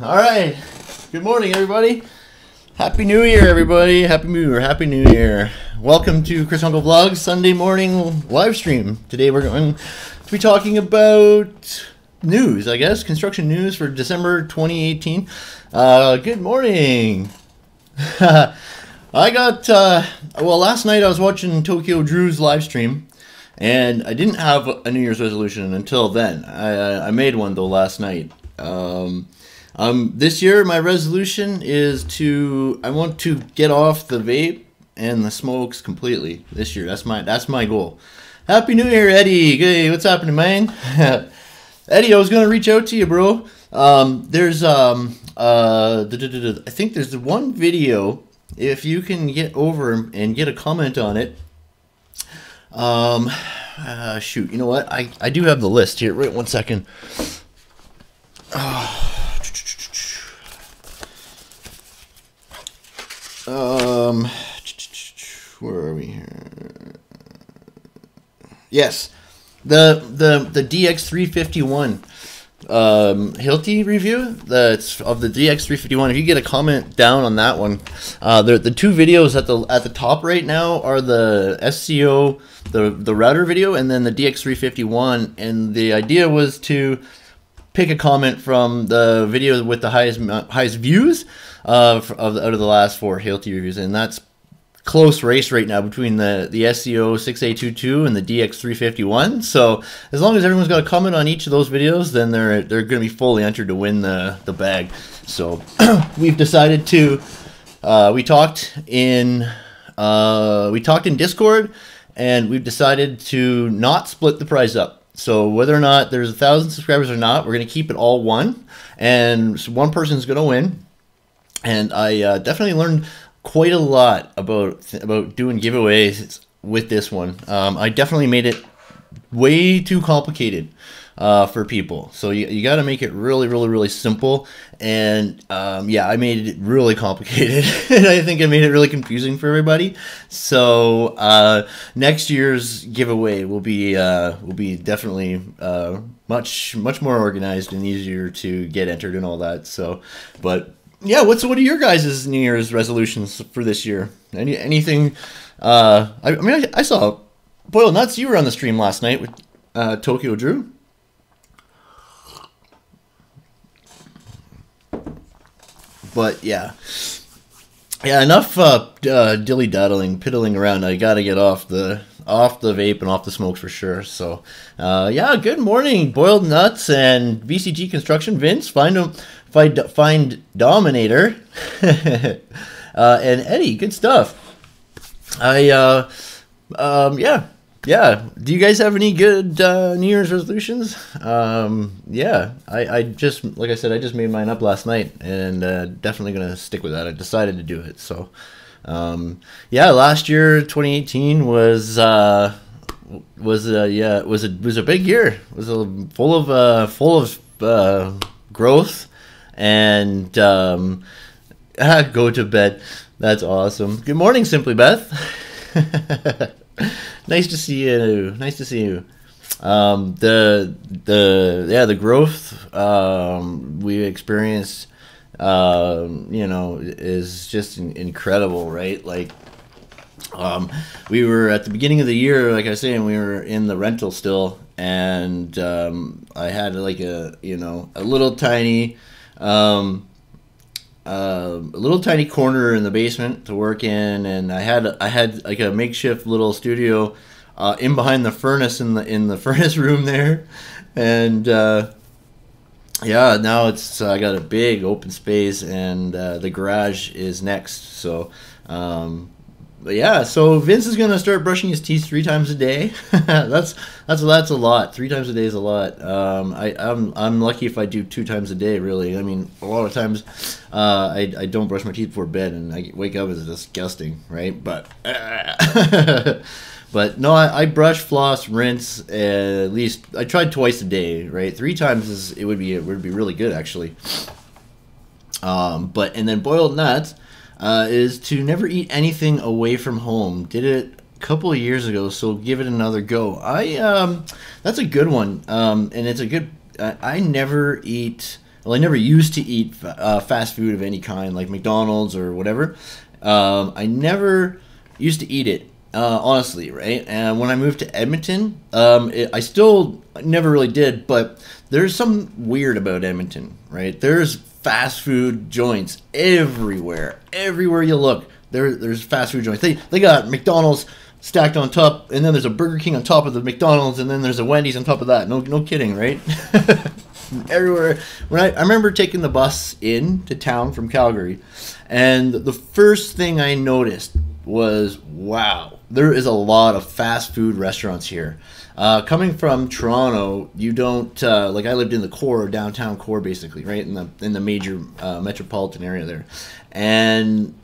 All right. Good morning, everybody. Happy New Year, everybody. Happy New Year. Happy New Year. Welcome to Chris Konkle Vlogs Sunday morning live stream. Today we're going to be talking about news, I guess, construction news for December 2018. Good morning. I got, well, last night I was watching Tokyo Drew's live stream, and I didn't have a New Year's resolution until then. I made one, though, last night. This year my resolution is I want to get off the vape and the smokes completely this year. That's my goal. Happy New Year, Eddie. Hey, what's happening, man? Eddie, I was gonna reach out to you, bro. There's I think there's one video, if you can get over and get a comment on it. Shoot, you know what? I do have the list here. Wait 1 second. Where are we here? Yes, the DX351 Hilti review. That's of the DX351. If you get a comment down on that one, the two videos at the top right now are the SCO, the router video, and then the DX351. And the idea was to pick a comment from the video with the highest views out of the last four Hilti reviews, and that's close race right now between the SCO 6A22 and the DX351. So as long as everyone's got a comment on each of those videos, then they're going to be fully entered to win the bag. So we've decided to we talked in Discord, and we've decided to not split the prize up. So whether or not there's 1,000 subscribers or not, we're going to keep it all one, and so one person's going to win. And I definitely learned quite a lot about doing giveaways with this one. I definitely made it way too complicated for people. So you got to make it really simple. And yeah, I made it really complicated. And I think I made it really confusing for everybody. So next year's giveaway will be definitely much more organized and easier to get entered and all that. So, but yeah, what are your guys' New Year's resolutions for this year? Anything? I mean, I saw Boil Nuts. You were on the stream last night with Tokyo Drew. But yeah, enough dilly daddling, piddling around. I gotta get off the vape and off the smokes for sure. So yeah, good morning, Boiled Nuts and VCG Construction. Vince, find Dominator and Eddie. Good stuff. Yeah. Do you guys have any good New Year's resolutions? Yeah, I just, like I said, I just made mine up last night, and definitely gonna stick with that. I decided to do it. So yeah, last year 2018 was a big year. It was full of growth. And go to bed. That's awesome. Good morning, Simply Beth. Nice to see you. Nice to see you. The growth we experienced, you know, is just incredible, right? Like, we were at the beginning of the year, like I was saying, we were in the rental still, and I had like a little tiny corner in the basement to work in, and I had like a makeshift little studio in behind the furnace in the furnace room there, and yeah, now I got a big open space, and the garage is next. So but yeah, so Vince is gonna start brushing his teeth 3 times a day. that's a lot. 3 times a day is a lot. I'm lucky if I do 2 times a day. Really, I mean, a lot of times I don't brush my teeth before bed, and I wake up as disgusting, right? But but no, I brush, floss, rinse. At least I tried twice a day, right? 3 times it would be really good actually. And then Boiled Nuts is to never eat anything away from home. Did it a couple of years ago, so give it another go. That's a good one, and it's a good. I never eat well, I never used to eat fast food of any kind, like McDonald's or whatever. I never used to eat it, honestly, right? And when I moved to Edmonton, I still never really did, but there's something weird about Edmonton, right? There's fast food joints everywhere. Everywhere you look, there's fast food joints. They got McDonald's stacked on top, and then there's a Burger King on top of the McDonald's, and then there's a Wendy's on top of that. No kidding, right? Everywhere. When I remember taking the bus into town from Calgary, and the first thing I noticed was, wow, there is a lot of fast food restaurants here. Coming from Toronto, you don't like, I lived in the core, downtown core, basically, right in the major metropolitan area there, and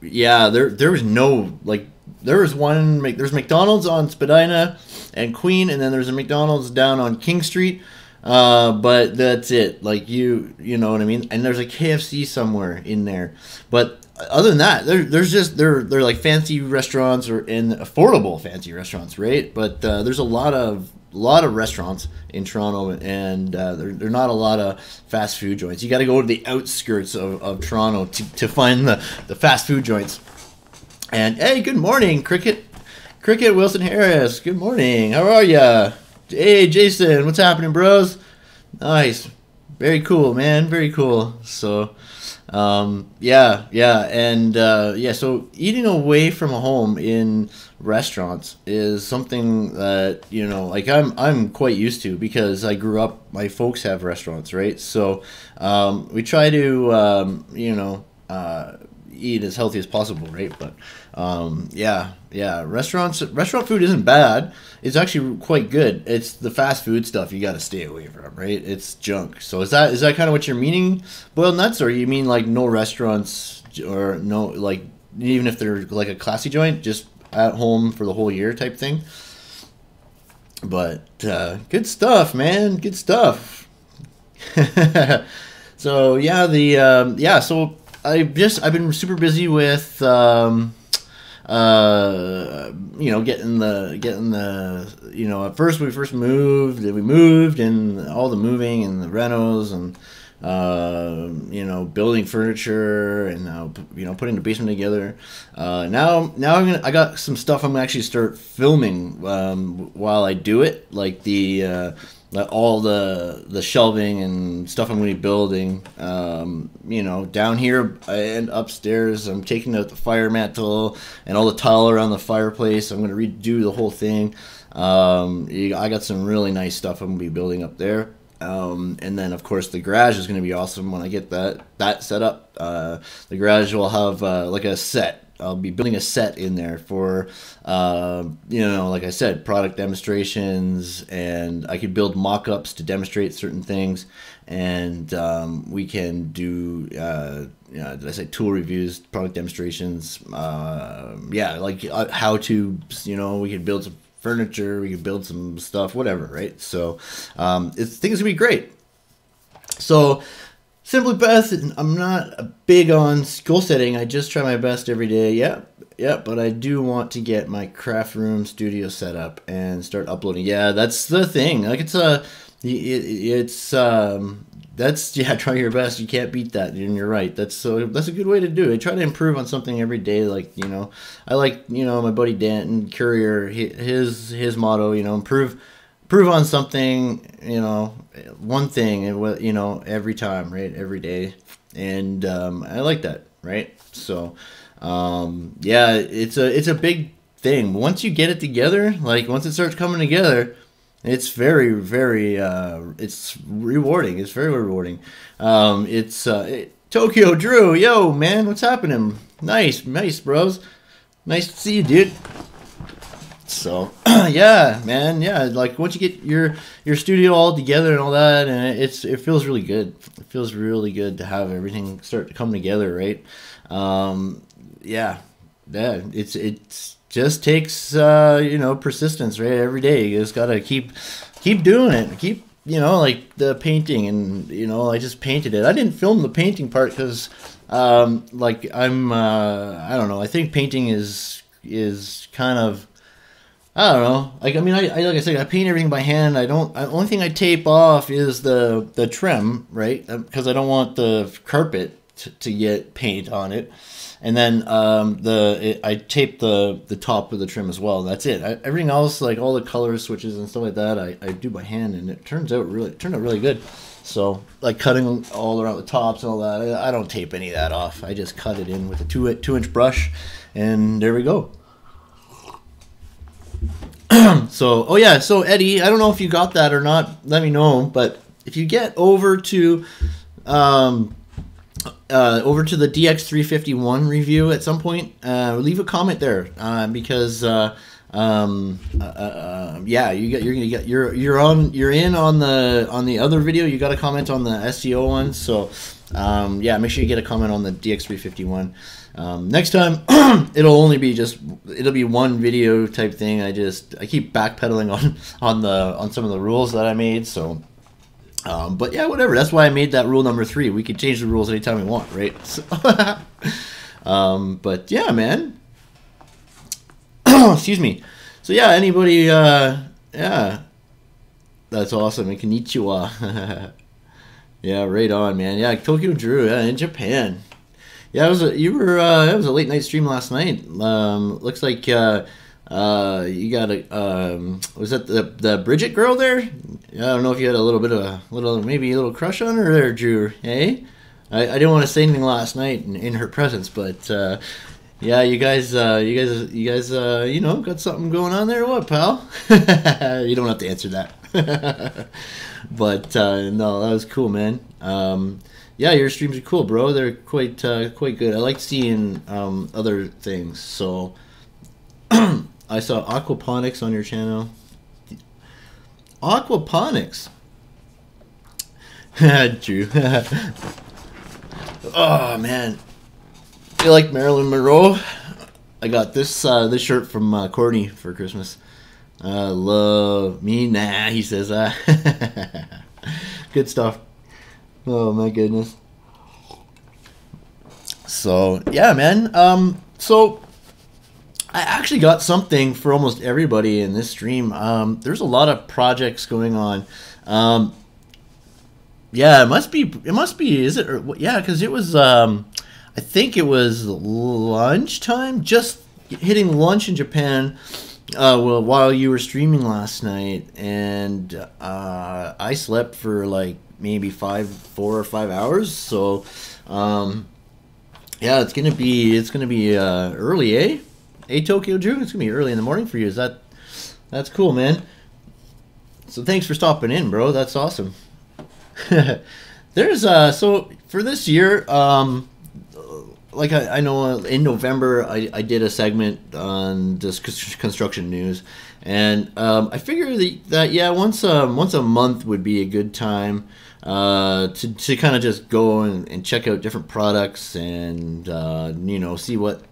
yeah, there was no, like, there's McDonald's on Spadina and Queen, and then there's a McDonald's down on King Street. But that's it. Like, you know what I mean? And there's a KFC somewhere in there. But other than that, there's just, they're like fancy restaurants or in affordable fancy restaurants, right? But there's a lot of restaurants in Toronto, and there are not a lot of fast food joints. You got to go to the outskirts of Toronto to find the fast food joints. And hey, good morning, Cricket Wilson Harris. Good morning. How are ya? Hey, Jason, what's happening, bros? Nice. Very cool, man. Very cool. So, yeah, and so eating away from home in restaurants is something that, you know, like, I'm quite used to, because I grew up, my folks have restaurants, right? So, we try to, eat as healthy as possible, right? But restaurant food isn't bad. It's actually quite good. It's the fast food stuff you got to stay away from, right? It's junk. So is that kind of what you're meaning, Boiled Nuts, or you mean like no restaurants, or no, like, even if they're like a classy joint, just at home for the whole year type thing? But good stuff, man. Good stuff. So yeah, so I've been super busy with getting the at first, we moved and all the moving and the renos and building furniture and putting the basement together. Now I got some stuff I'm gonna actually start filming while I do it, like all the shelving and stuff I'm going to be building. Down here and upstairs, I'm taking out the fire mantle and all the tile around the fireplace. I'm going to redo the whole thing. I got some really nice stuff I'm going to be building up there. And then, of course, the garage is going to be awesome when I get that set up. The garage will have like a set. I'll be building a set in there for, like I said, product demonstrations, and I could build mock-ups to demonstrate certain things, and we can do, did I say tool reviews, product demonstrations, how to, we could build some furniture, we could build some stuff, whatever, right? So I think it's going to be great. So, simply best, I'm not big on goal setting. I just try my best every day. Yeah, but I do want to get my craft room studio set up and start uploading. Yeah, that's the thing. Like, try your best. You can't beat that, and you're right. That's a good way to do it. I try to improve on something every day. Like, I like, my buddy Danton Courier, his motto, improve on something, one thing, every time, right? Every day. And I like that, right? So, it's a big thing. Once you get it together, like, once it starts coming together, it's very, very, it's rewarding. It's very rewarding. Tokyo Drew, yo, man, what's happening? Nice, bros. Nice to see you, dude. So, yeah, man, yeah, like, once you get your studio all together and all that, and it feels really good. It feels really good to have everything start to come together, right? It's just takes persistence, right? Every day you just gotta keep doing it. Keep, like the painting, and I just painted it. I didn't film the painting part because I don't know, I think painting is kind of, I don't know. Like I mean, I like I said, I paint everything by hand. I don't. Only thing I tape off is the trim, right? Because I don't want the carpet to get paint on it. And then I tape the top of the trim as well. That's it. Everything else, like all the color switches and stuff like that, I do by hand, and it turned out really good. So like cutting all around the tops and all that, I don't tape any of that off. I just cut it in with a 2-inch brush, and there we go. So, oh yeah, so Eddie, I don't know if you got that or not. Let me know. But if you get over to the DX351 review at some point, leave a comment there because yeah, you're in on the other video. You got a comment on the SEO one, so yeah, make sure you get a comment on the DX351. Next time it'll be one video type thing. I keep backpedaling on some of the rules that I made, so but yeah, whatever. That's why I made that rule number 3. We can change the rules anytime we want, right? So, but yeah, man. Excuse me. So yeah, anybody yeah. That's awesome. Konnichiwa. Yeah, right on, man. Yeah, Tokyo Drew, yeah, in Japan. Yeah, it was a late night stream last night. Looks like you got a was that the Bridget girl there? Yeah, I don't know if you had maybe a little crush on her there, Drew. Hey, I didn't want to say anything last night in her presence, but yeah, you guys you know, got something going on there, or what, pal? You don't have to answer that. But no, that was cool, man. Yeah, your streams are cool, bro. They're quite good. I like seeing other things. So I saw aquaponics on your channel. Aquaponics. True. Oh man, you like Marilyn Monroe? I got this this shirt from Courtney for Christmas. Love me, nah. He says, good stuff. Oh my goodness. So yeah, man. So I actually got something for almost everybody in this stream. There's a lot of projects going on. Yeah, it must be. Is it? Yeah, because it was. I think it was lunchtime. Just hitting lunch in Japan. Well, while you were streaming last night, and I slept for like maybe 4 or 5 hours. So, yeah, it's gonna be early, eh? Hey, Tokyo Drew, it's gonna be early in the morning for you. That's cool, man. So thanks for stopping in, bro. That's awesome. There's so for this year, like I know in November I did a segment on just construction news, and I figure that yeah, once a month would be a good time to kind of just go and check out different products and you know, see what's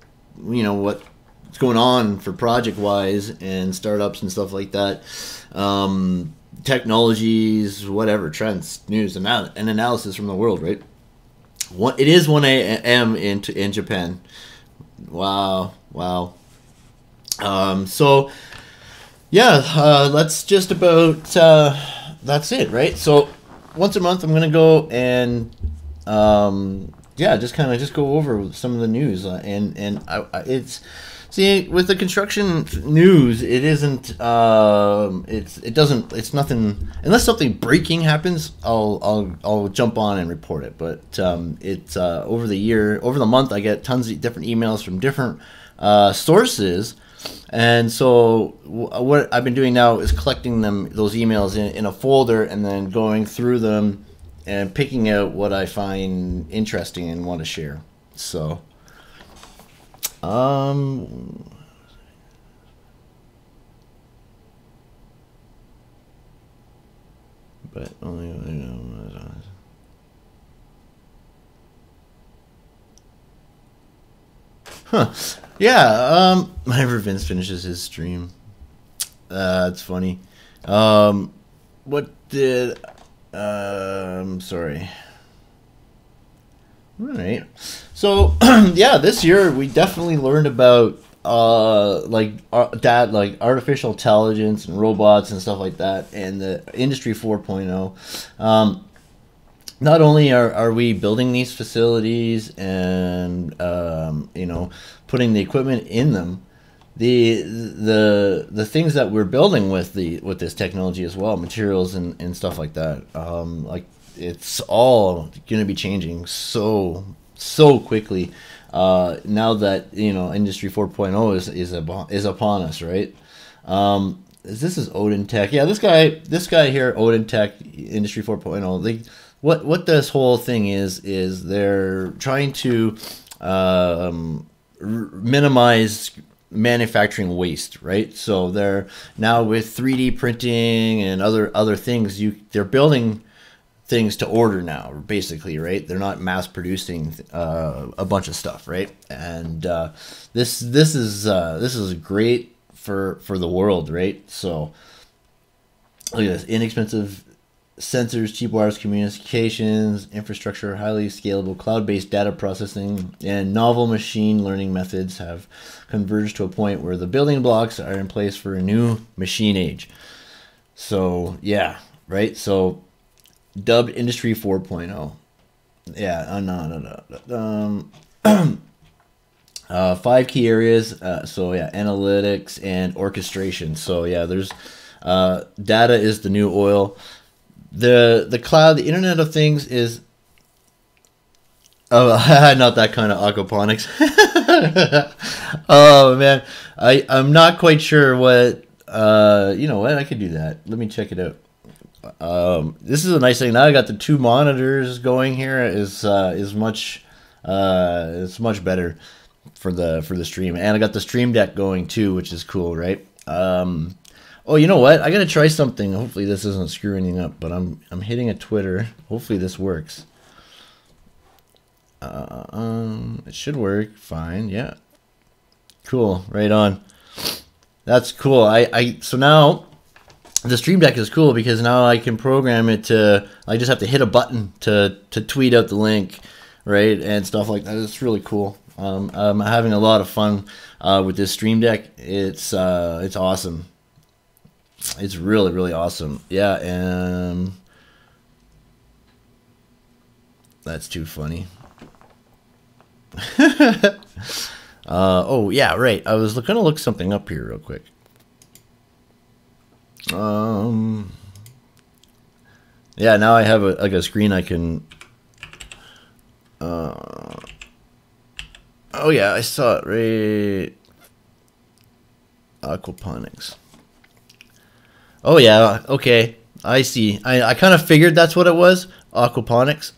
going on for project wise and startups and stuff like that. Technologies, whatever, trends, news, and analysis from the world, right? It is 1 a.m. in Japan. Wow. So yeah, that's just about that's it, right? So once a month I'm gonna go and yeah, just go over some of the news and it's. See, with the construction news, it isn't. It's nothing unless something breaking happens. I'll jump on and report it. But it's over the month, I get tons of different emails from different sources, and so what I've been doing now is collecting those emails in a folder and then going through them and picking out what I find interesting and want to share. So. But only huh. Yeah, whenever Vince finishes his stream. It's funny. What did sorry. All right. So, yeah, this year we definitely learned about like artificial intelligence and robots and stuff like that, and the Industry 4.0. Not only are we building these facilities and putting the equipment in them, the things that we're building with this technology as well, materials and stuff like that, like it's all going to be changing so quickly now that Industry 4.0 is upon us, right? This is Odin Tech. Yeah, this guy here, Odin Tech, Industry 4.0. What this whole thing is they're trying to minimize manufacturing waste, right? So they're now with 3D printing and other things, they're building things to order now, basically, right? They're not mass producing a bunch of stuff, right? And this is great for the world, right? So look at this: inexpensive sensors, cheap wireless communications, infrastructure, highly scalable cloud-based data processing, and novel machine learning methods have converged to a point where the building blocks are in place for a new machine age. So yeah, right? So dubbed Industry 4.0. Yeah, no. 5 key areas. So yeah, analytics and orchestration. So yeah, there's data is the new oil. The cloud, the Internet of Things is not that kind of aquaponics. Oh man, I'm not quite sure what you know what, I could do that. Let me check it out. This is a nice thing. Now I got the 2 monitors going here. Is much it's much better for the stream, and I got the Stream Deck going too, which is cool, right? Oh, you know what? I gotta try something. Hopefully this isn't screwing anything up, but I'm hitting a Twitter. Hopefully this works. It should work fine. Yeah. Cool. Right on. That's cool. So now the Stream Deck is cool because now I can program it to. I just have to hit a button to tweet out the link, right, and stuff like that. It's really cool. I'm having a lot of fun with this Stream Deck. It's awesome. It's really, really awesome. Yeah, and that's too funny. Oh, yeah, right. I was going to look something up here real quick. Yeah, now I have a screen I can... oh, yeah, I saw it, right? Aquaponics. Oh yeah, okay. I see. I kind of figured that's what it was. Aquaponics.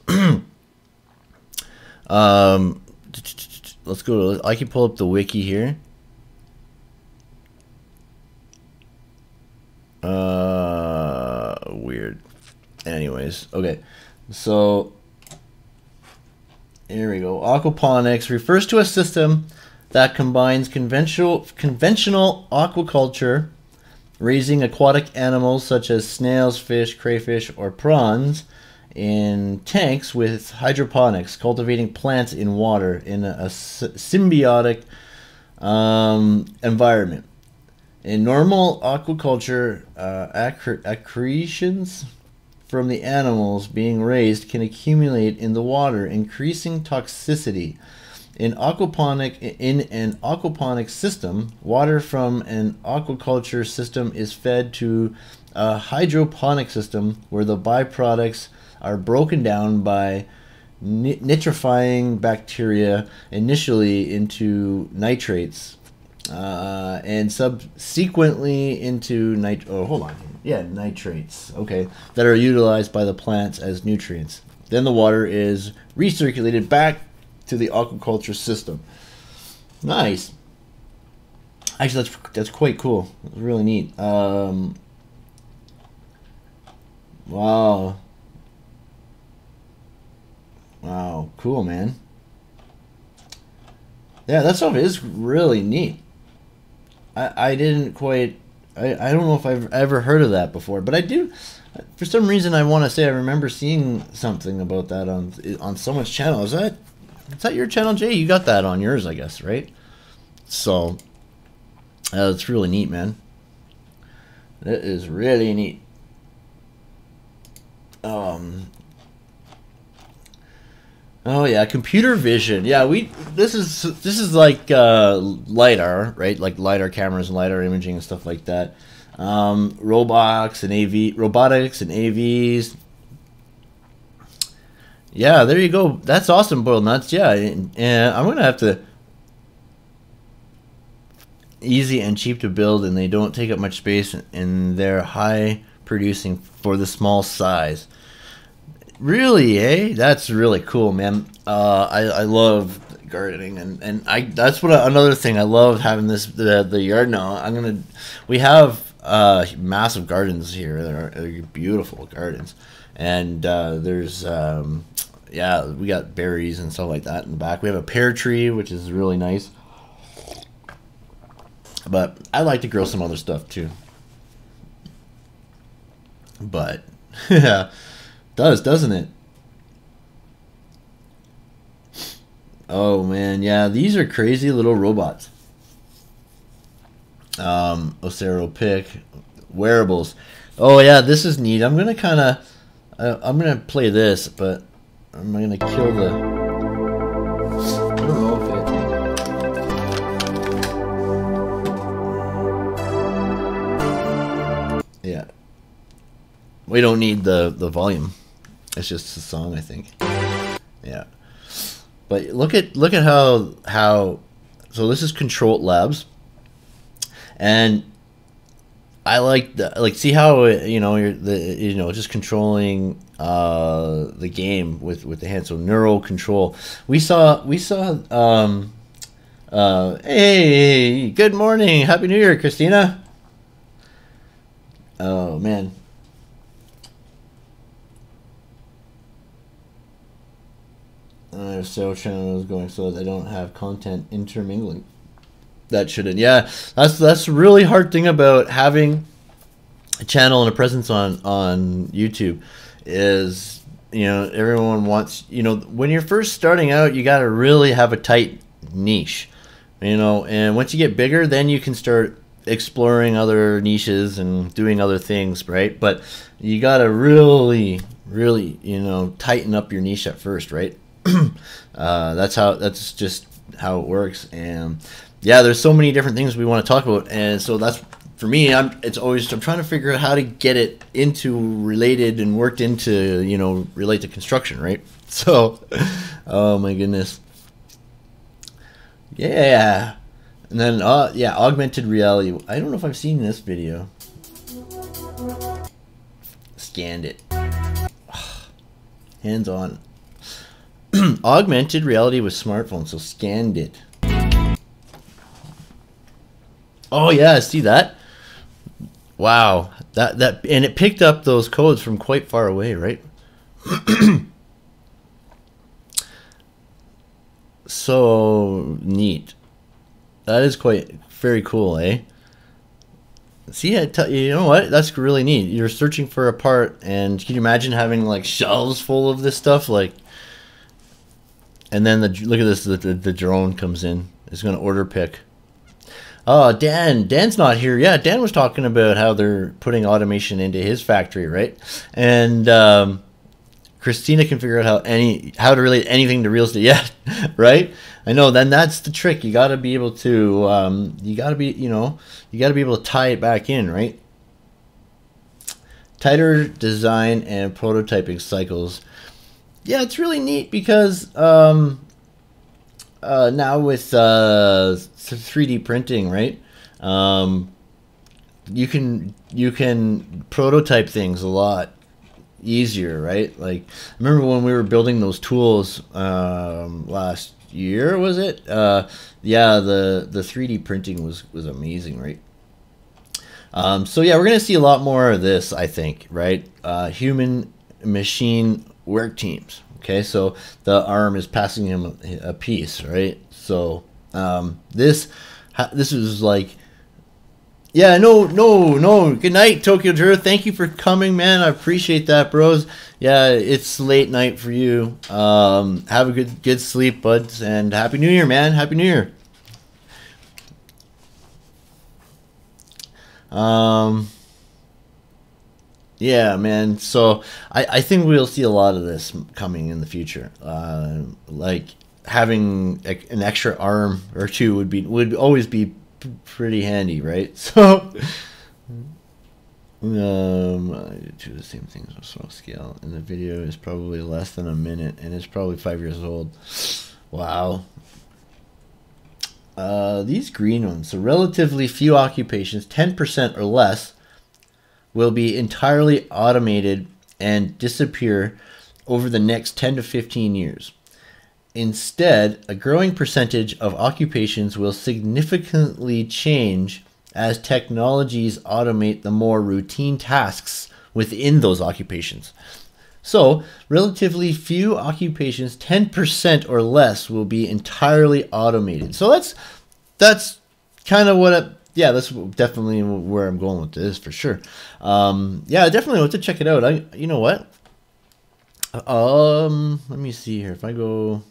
Let's go to, I can pull up the wiki here. Weird. Anyways, okay. So here we go. Aquaponics refers to a system that combines conventional aquaculture, raising aquatic animals such as snails, fish, crayfish, or prawns in tanks, with hydroponics, cultivating plants in water in a symbiotic environment. In normal aquaculture, accretions from the animals being raised can accumulate in the water, increasing toxicity. In an aquaponic system, water from an aquaculture system is fed to a hydroponic system where the byproducts are broken down by nitrifying bacteria initially into nitrates and subsequently into nitrates, okay, that are utilized by the plants as nutrients. Then the water is recirculated back to the aquaculture system. Nice. Actually, that's quite cool. It's really neat. Wow. Wow, cool, man. Yeah, that stuff is really neat. I didn't quite... I don't know if I've ever heard of that before, but I do... For some reason, I want to say I remember seeing something about that on someone's channel. Is that your channel, Jay? You got that on yours, I guess, right? So, It's really neat, man. That is really neat. Oh yeah, computer vision. Yeah, this is like lidar, right? Like lidar cameras and lidar imaging and stuff like that. Robotics and AVs. Yeah, there you go. That's awesome, boiled nuts. Yeah, and I'm gonna have to. Easy and cheap to build, and they don't take up much space, and they're high producing for the small size. Really, eh? That's really cool, man. I love gardening, and that's what another thing I love having the yard now. We have massive gardens here. They're beautiful gardens, and there's yeah, we got berries and stuff like that in the back. We have a pear tree, which is really nice. But I like to grow some other stuff too. But yeah, doesn't it? Oh man, yeah, these are crazy little robots. Ocero pick wearables. Oh yeah, this is neat. I'm gonna play this, but I'm gonna kill the. I don't know if it. Yeah. We don't need the volume. It's just a song, I think. Yeah. But look at how so this is Control Labs. And I like see how you're just controlling the game with the hand. So neural control. We saw hey, good morning. Happy New Year, Christina. Oh man. So channel is going so they don't have content intermingling. That shouldn't. Yeah, that's a really hard thing about having a channel and a presence on YouTube is, everyone wants, when you're first starting out, you got to really have a tight niche, and once you get bigger, then you can start exploring other niches and doing other things, right? But you got to really tighten up your niche at first, right? That's just how it works. And yeah, there's so many different things we want to talk about, and so that's for me. I'm trying to figure out how to get it into related and worked into relate to construction, right? So oh my goodness, yeah. And then yeah, augmented reality. I don't know if I've seen this video. Scanned it. Hands on. Augmented reality with smartphones, so scanned it. Oh yeah, see that? Wow, that and it picked up those codes from quite far away, right? So neat. That is very cool, eh? See, you know what? That's really neat. You're searching for a part, and can you imagine having like shelves full of this stuff, like? And then look at this. The drone comes in. It's going to order pick. Oh, Dan's not here. Yeah, Dan was talking about how they're putting automation into his factory, right? And Christina can figure out how to relate anything to real estate. Yeah, right. I know. Then that's the trick. You got to be able to. You got to be able to tie it back in, right? Tighter design and prototyping cycles. Yeah, it's really neat because now with 3D printing, right? You can prototype things a lot easier, right? Like I remember when we were building those tools last year, was it? Yeah, the 3D printing was amazing, right? So yeah, we're gonna see a lot more of this, I think, right? Human machine work teams. Okay, so the arm is passing him a piece, right? So this is like, yeah, no. Good night, Tokyo Drew. Thank you for coming, man. I appreciate that, bros. Yeah, it's late night for you. Have a good sleep, buds, and Happy New Year, man. Happy New Year. Yeah, man. So I think we'll see a lot of this coming in the future. Like having an extra arm or two would always be pretty handy, right? So I do the same things with small scale, and the video is probably less than a minute, and it's probably 5 years old. Wow. These green ones, so relatively few occupations, 10% or less, will be entirely automated and disappear over the next 10 to 15 years. Instead, a growing percentage of occupations will significantly change as technologies automate the more routine tasks within those occupations. So, relatively few occupations, 10% or less, will be entirely automated. So that's kind of what yeah, that's definitely where I'm going with this for sure. Yeah, I definitely want to check it out. You know what? Let me see here. If I go,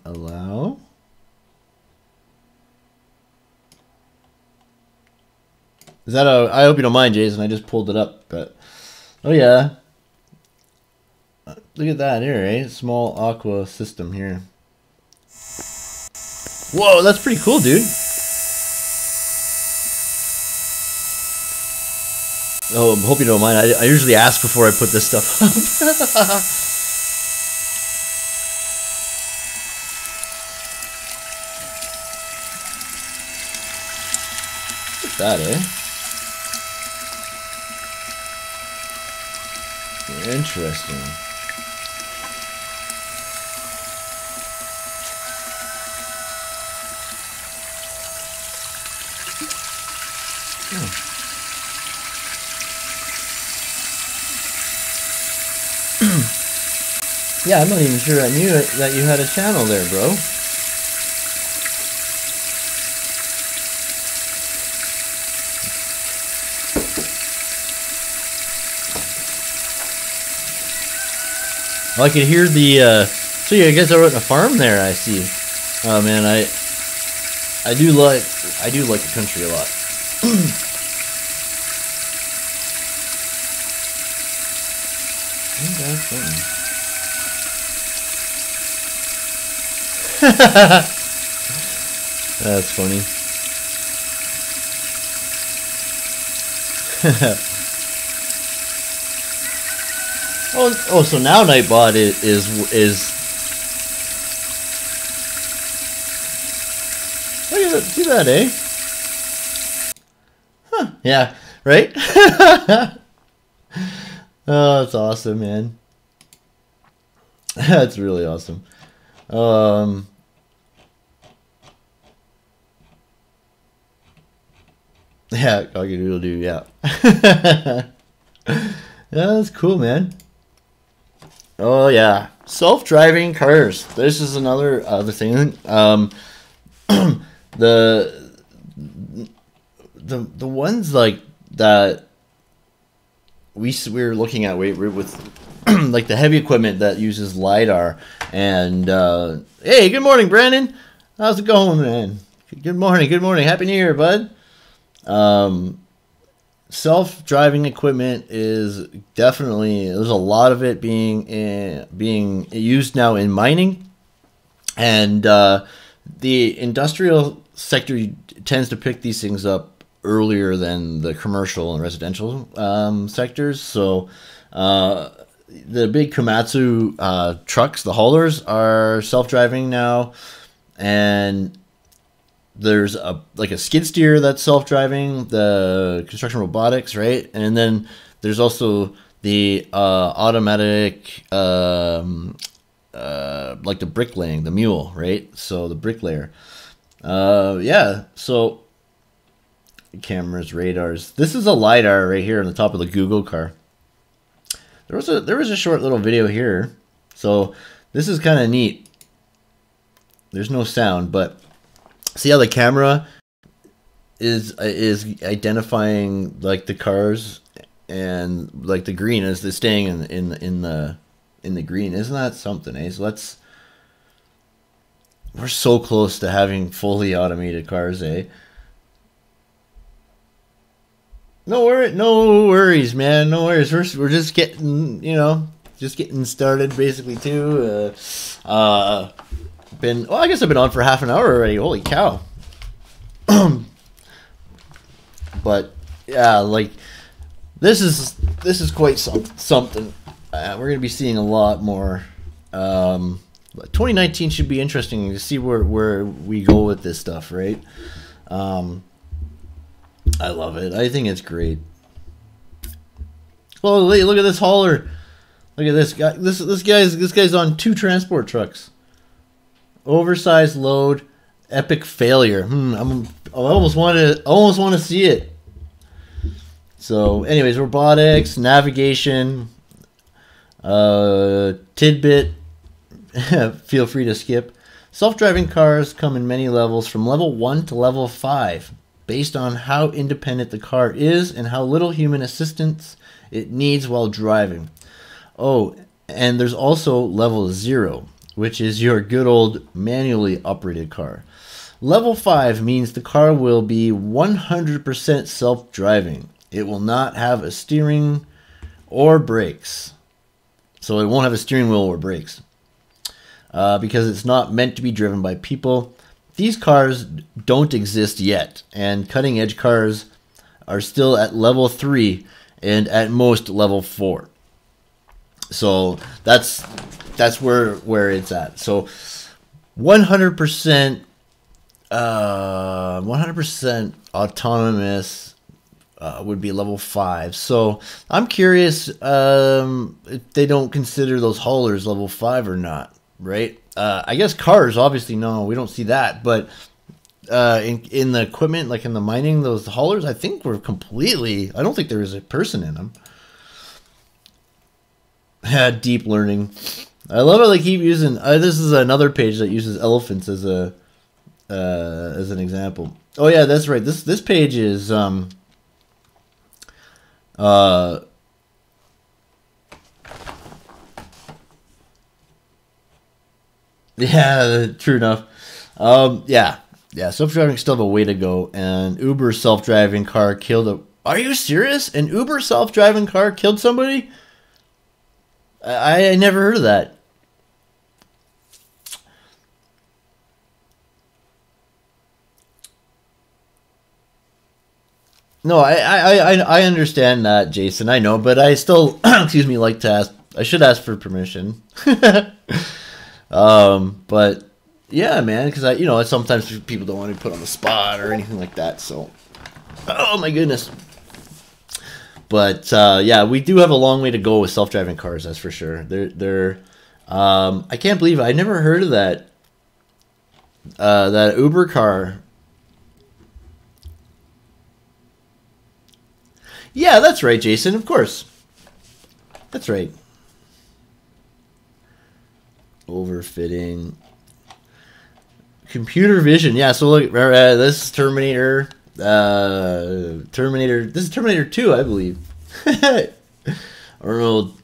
allow. Is that a? I hope you don't mind, Jason. I just pulled it up, but oh yeah. Look at that here, eh? Small aqua system here. Whoa, that's pretty cool, dude. Oh, I hope you don't mind. I usually ask before I put this stuff up. Look at that, eh? Interesting. Yeah, I'm not even sure I knew that you had a channel there, bro. Oh, I could hear the, so you guys are at a farm there, I see. Oh man, I do like the country a lot. That's funny. Oh, so now Nightbot is look at that, see that, eh? Huh? Yeah, right. Oh, that's awesome, man. That's really awesome. Yeah, cock-a-doodle-doo, yeah. Yeah, that's cool, man. Oh yeah, self-driving cars. This is another other thing. The ones like that we're looking at with like the heavy equipment that uses LiDAR. And hey, good morning, Brandon. How's it going, man? Good morning. Good morning. Happy New Year, bud. Self-driving equipment is definitely, there's a lot of it being used now in mining, and the industrial sector tends to pick these things up earlier than the commercial and residential sectors. So the big Komatsu trucks, the haulers, are self-driving now, and there's a skid steer that's self-driving, the construction robotics, right? And then there's also the automatic like the bricklaying, the mule, right? So the bricklayer. Yeah, so cameras, radars. This is a LiDAR right here on the top of the Google car. There was a short little video here. So this is kind of neat. There's no sound, but see how the camera is identifying like the cars, and like the green is staying in the green. Isn't that something, eh? So We're so close to having fully automated cars, eh? No worries, man. No worries. We're just getting, just getting started basically too. I guess I've been on for half an hour already. Holy cow! But yeah, like this is quite something. We're gonna be seeing a lot more. 2019 should be interesting to see where we go with this stuff, right? I love it. I think it's great. Well, look at this hauler. Look at this guy. This guy's on 2 transport trucks. Oversized load, epic failure. I almost want to see it. So, anyways, robotics, navigation, tidbit. Feel free to skip. Self-driving cars come in many levels, from level 1 to level 5, based on how independent the car is and how little human assistance it needs while driving. Oh, and there's also level 0, which is your good old manually operated car. Level 5 means the car will be 100% self-driving. It will not have a steering or brakes. So it won't have a steering wheel or brakes. Because it's not meant to be driven by people. These cars don't exist yet, and cutting-edge cars are still at level 3 and at most level 4. So that's where it's at. So 100% 100% autonomous would be level 5. So I'm curious if they don't consider those haulers level 5 or not. Right? I guess cars, obviously, no, we don't see that. But in the equipment, like in the mining, those haulers, I think were completely, I don't think there was a person in them. Deep learning. I love how they keep using, this is another page that uses elephants as an example. Oh yeah, that's right. This page is, yeah, true enough. Yeah, self-driving still have a way to go. And Uber self-driving car killed a... Are you serious? An Uber self-driving car killed somebody? I never heard of that. No, I understand that, Jason. I know, but I still, excuse me, like to ask. I should ask for permission. But yeah, man, because sometimes people don't want to be put on the spot or anything like that. So, oh my goodness. But yeah, we do have a long way to go with self-driving cars. That's for sure. I can't believe I never heard of that. That Uber car. Yeah, that's right, Jason. Of course. That's right. Overfitting. Computer vision. Yeah, so look, this is Terminator. This is Terminator 2, I believe. Arnold.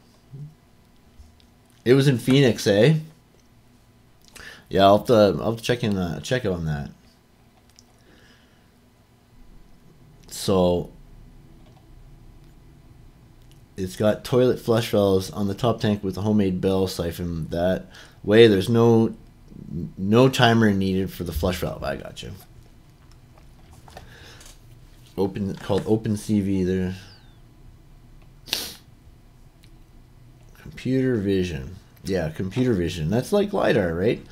It was in Phoenix, eh? Yeah, I'll have to check on that. So it's got toilet flush valves on the top tank with a homemade bell siphon. That way, there's no timer needed for the flush valve. I got you. Called OpenCV. There. Computer vision. Yeah, computer vision. That's like LiDAR, right?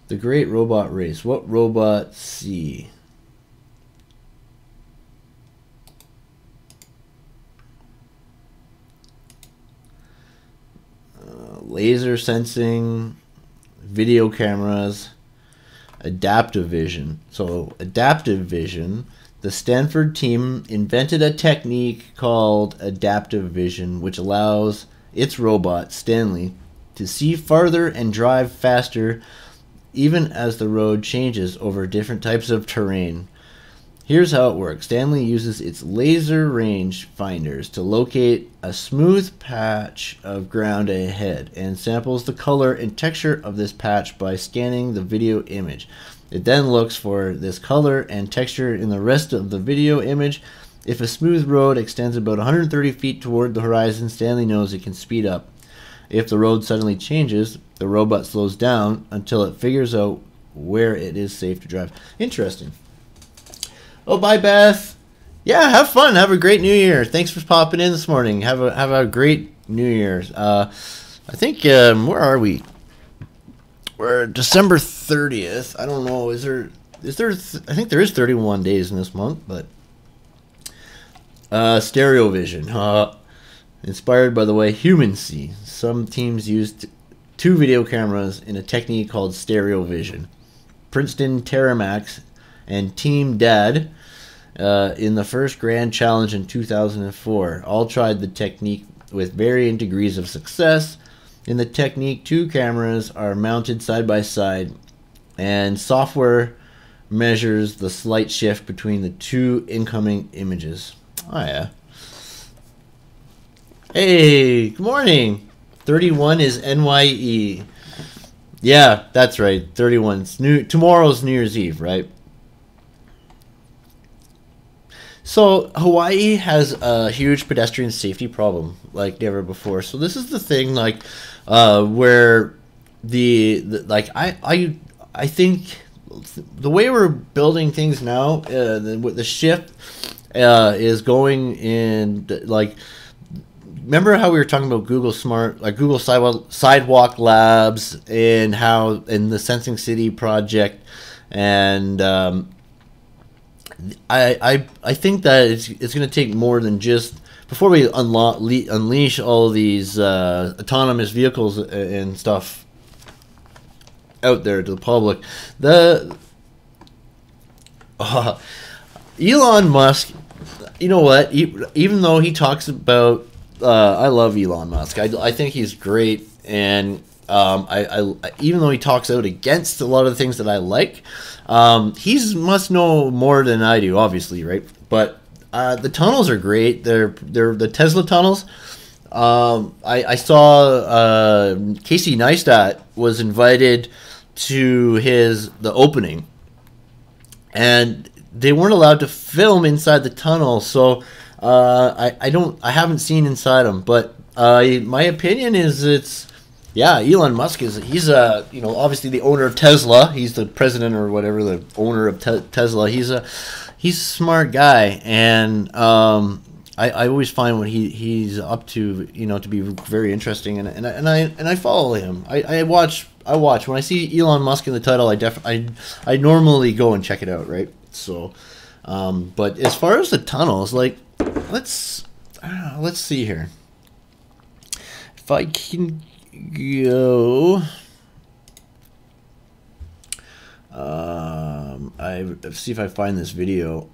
The Great Robot Race. What robot see? Laser sensing, video cameras, adaptive vision. So adaptive vision, the Stanford team invented a technique called adaptive vision, which allows its robot, Stanley, to see farther and drive faster even as the road changes over different types of terrain. Here's how it works. Stanley uses its laser range finders to locate a smooth patch of ground ahead and samples the color and texture of this patch by scanning the video image. It then looks for this color and texture in the rest of the video image. If a smooth road extends about 130 feet toward the horizon, Stanley knows it can speed up. If the road suddenly changes, the robot slows down until it figures out where it is safe to drive. Interesting. Oh, bye, Beth. Yeah, have fun. Have a great New Year. Thanks for popping in this morning. Have a great New Year. I think where are we? We're December 30th. I don't know. Is there? I think there is 31 days in this month, but stereo vision. Inspired by the way humans see. Some teams used 2 video cameras in a technique called stereo vision. Princeton Terramax and Team Dad in the first Grand Challenge in 2004 all tried the technique with varying degrees of success. In the technique, 2 cameras are mounted side by side and software measures the slight shift between the 2 incoming images. Oh yeah. Hey, good morning. 31 is NYE. Yeah, that's right. 31. Tomorrow's New Year's Eve, right? So Hawaii has a huge pedestrian safety problem like never before. So this is the thing, like, where I think the way we're building things now, the shift is going in like. Remember how we were talking about Google Sidewalk Labs and how in the Sensing City project, and I think that it's going to take more than just before we unleash all these autonomous vehicles and stuff out there to the public. Elon Musk, you know what? Even though he talks about I love Elon Musk. I think he's great, and I even though he talks out against a lot of the things that I like, he must know more than I do, obviously, right? But the tunnels are great. They're the Tesla tunnels. I saw Casey Neistat was invited to the opening, and they weren't allowed to film inside the tunnel, so. I haven't seen inside them, but my opinion is Elon Musk he's obviously the owner of Tesla. He's the president or whatever, the owner of Tesla. He's a smart guy, and I always find what he's up to, to be very interesting, and I follow him. I watch when I see Elon Musk in the title. I normally go and check it out, right? So, but as far as the tunnels, like. Let's see here. If I can go, I see if I find this video,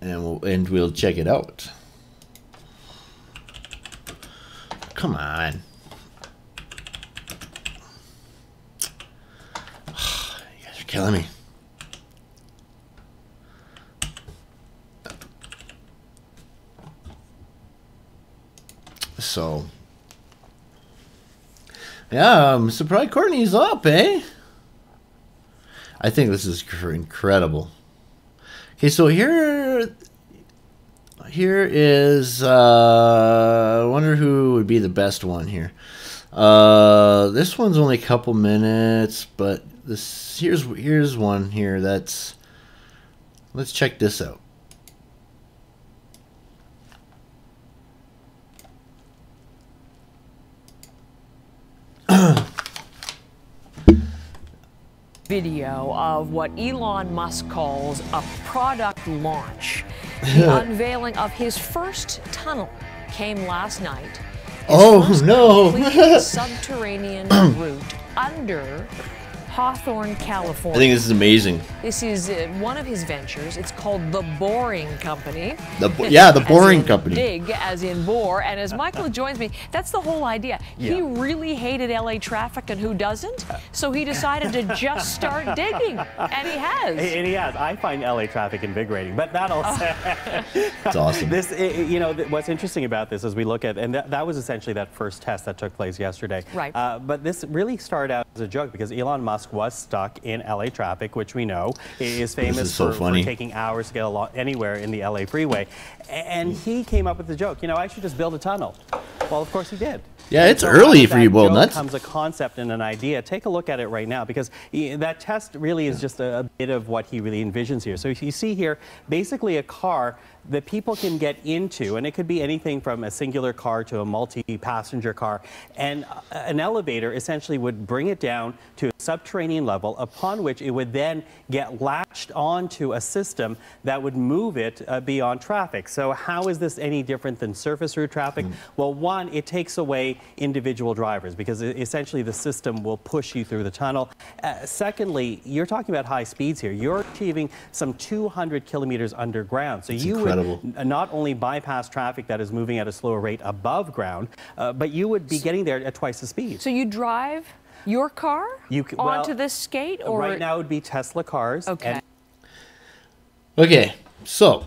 and we'll check it out. Come on. You guys are killing me. So, yeah, I'm surprised Courtney's up, eh? I think this is incredible. Okay, so here is, I wonder who would be the best one here. This one's only a couple minutes, but here's one here let's check this out. Video of what Elon Musk calls a product launch. The unveiling of his first tunnel came last night. His no! complete subterranean route under Hawthorne, California. I think this is amazing. This is one of his ventures. It's called The Boring Company. The Boring Company. Dig, as in bore. And as Michael joins me, that's the whole idea. He really hated LA traffic, and who doesn't? So he decided to just start digging, and he has. And he has. I find LA traffic invigorating, but that'll say. It's awesome. This, you know, what's interesting about this as we look at, and that was essentially that first test that took place yesterday. Right. But this really started out as a joke because Elon Musk was stuck in LA traffic, which we know is famous for taking hours to get anywhere in the LA freeway. And he came up with the joke, you know, I should just build a tunnel. Well, of course he did. Yeah, it's early for you, Will Nuts. Comes a concept and an idea. Take a look at it right now, because that test really is just a bit of what he really envisions here. So you see here, basically a car that people can get into, and it could be anything from a singular car to a multi-passenger car, and an elevator essentially would bring it down to a subterranean level, upon which it would then get latched onto a system that would move it beyond traffic. So how is this any different than surface route traffic? Well, one, it takes away individual drivers, because essentially the system will push you through the tunnel. Secondly, you're talking about high speeds here. You're achieving some 200 kilometers underground. So you would not only bypass traffic that is moving at a slower rate above ground, but you would be getting there at twice the speed. So you drive your car onto this skate? Or right now it would be Tesla cars. Okay. Okay, so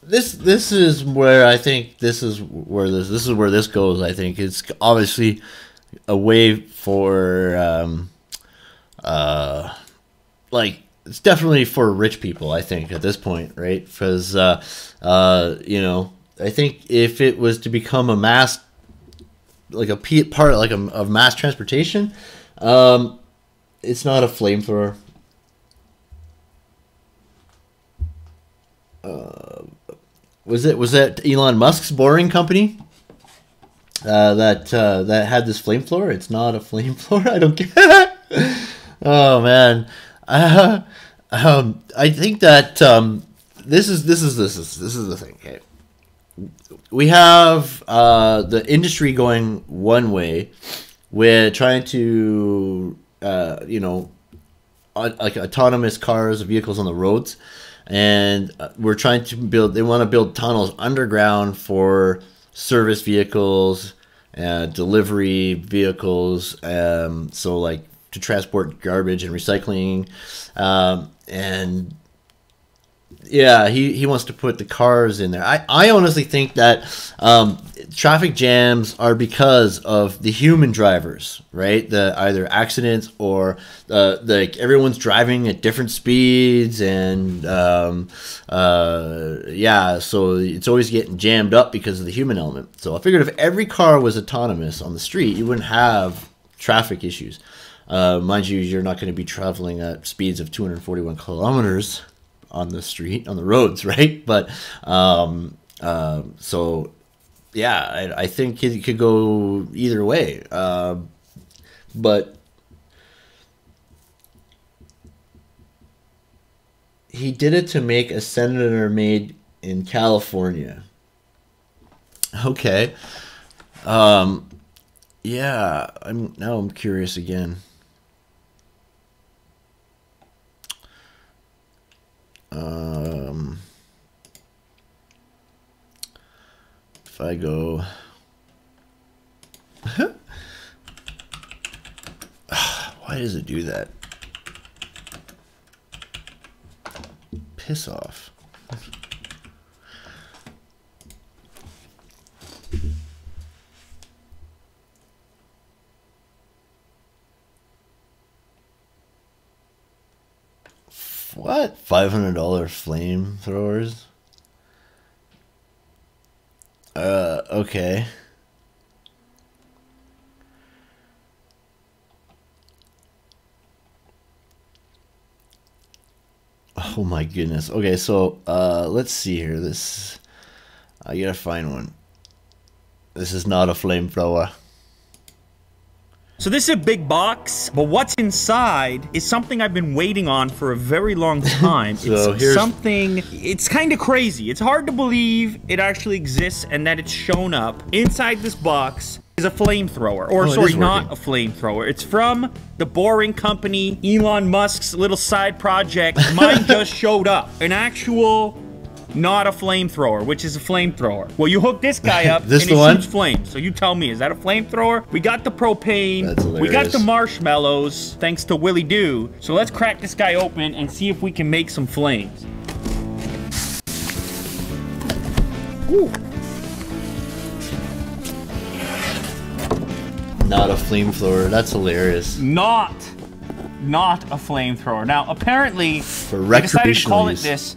this is where I think this is where this goes. I think it's obviously a way for like, it's definitely for rich people, I think, at this point, right? Because you know, I think if it was to become a mass, like a part like of mass transportation, it's not a flamethrower. Was that Elon Musk's Boring Company that had this flamethrower? It's not a flamethrower. I don't get it. Oh man, I think that this is the thing. Okay, we have the industry going one way, with trying to you know, like autonomous cars, vehicles on the roads. And we're trying to build, they want to build tunnels underground for service vehicles, delivery vehicles, so like to transport garbage and recycling. And yeah, he wants to put the cars in there. I honestly think that traffic jams are because of the human drivers, right? The either accidents or like everyone's driving at different speeds, and yeah, so it's always getting jammed up because of the human element. So I figured if every car was autonomous on the street, you wouldn't have traffic issues. Mind you, you're not going to be traveling at speeds of 241 kilometers on the street, on the roads, right? But so yeah, I think it could go either way. But he did it to make a senator made in California. Okay. Yeah, I'm curious again. If I go why does it do that? Piss off. What? $500 flamethrowers? Okay. Oh my goodness. Okay, so let's see here. This, I gotta find one. This is not a flamethrower. So this is a big box, but what's inside is something I've been waiting on for a very long time. So it's something, it's kind of crazy. It's hard to believe it actually exists and that it's shown up. Inside this box is is a flamethrower. Or, Oh, it sorry, is not working. a flamethrower. It's from the Boring Company, Elon Musk's little side project. Mine just showed up. An actual, not a flamethrower, which is a flamethrower. Well, you hook this guy up This and the it one? shoots flames. So you tell me, is that a flamethrower? We got the propane. That's We got hilarious. the marshmallows, thanks to Willie Doo. So let's crack this guy open and see if we can make some flames. Ooh. Not a flamethrower. That's hilarious. Not a flamethrower. Now, apparently, For they decided to recreational call it use. this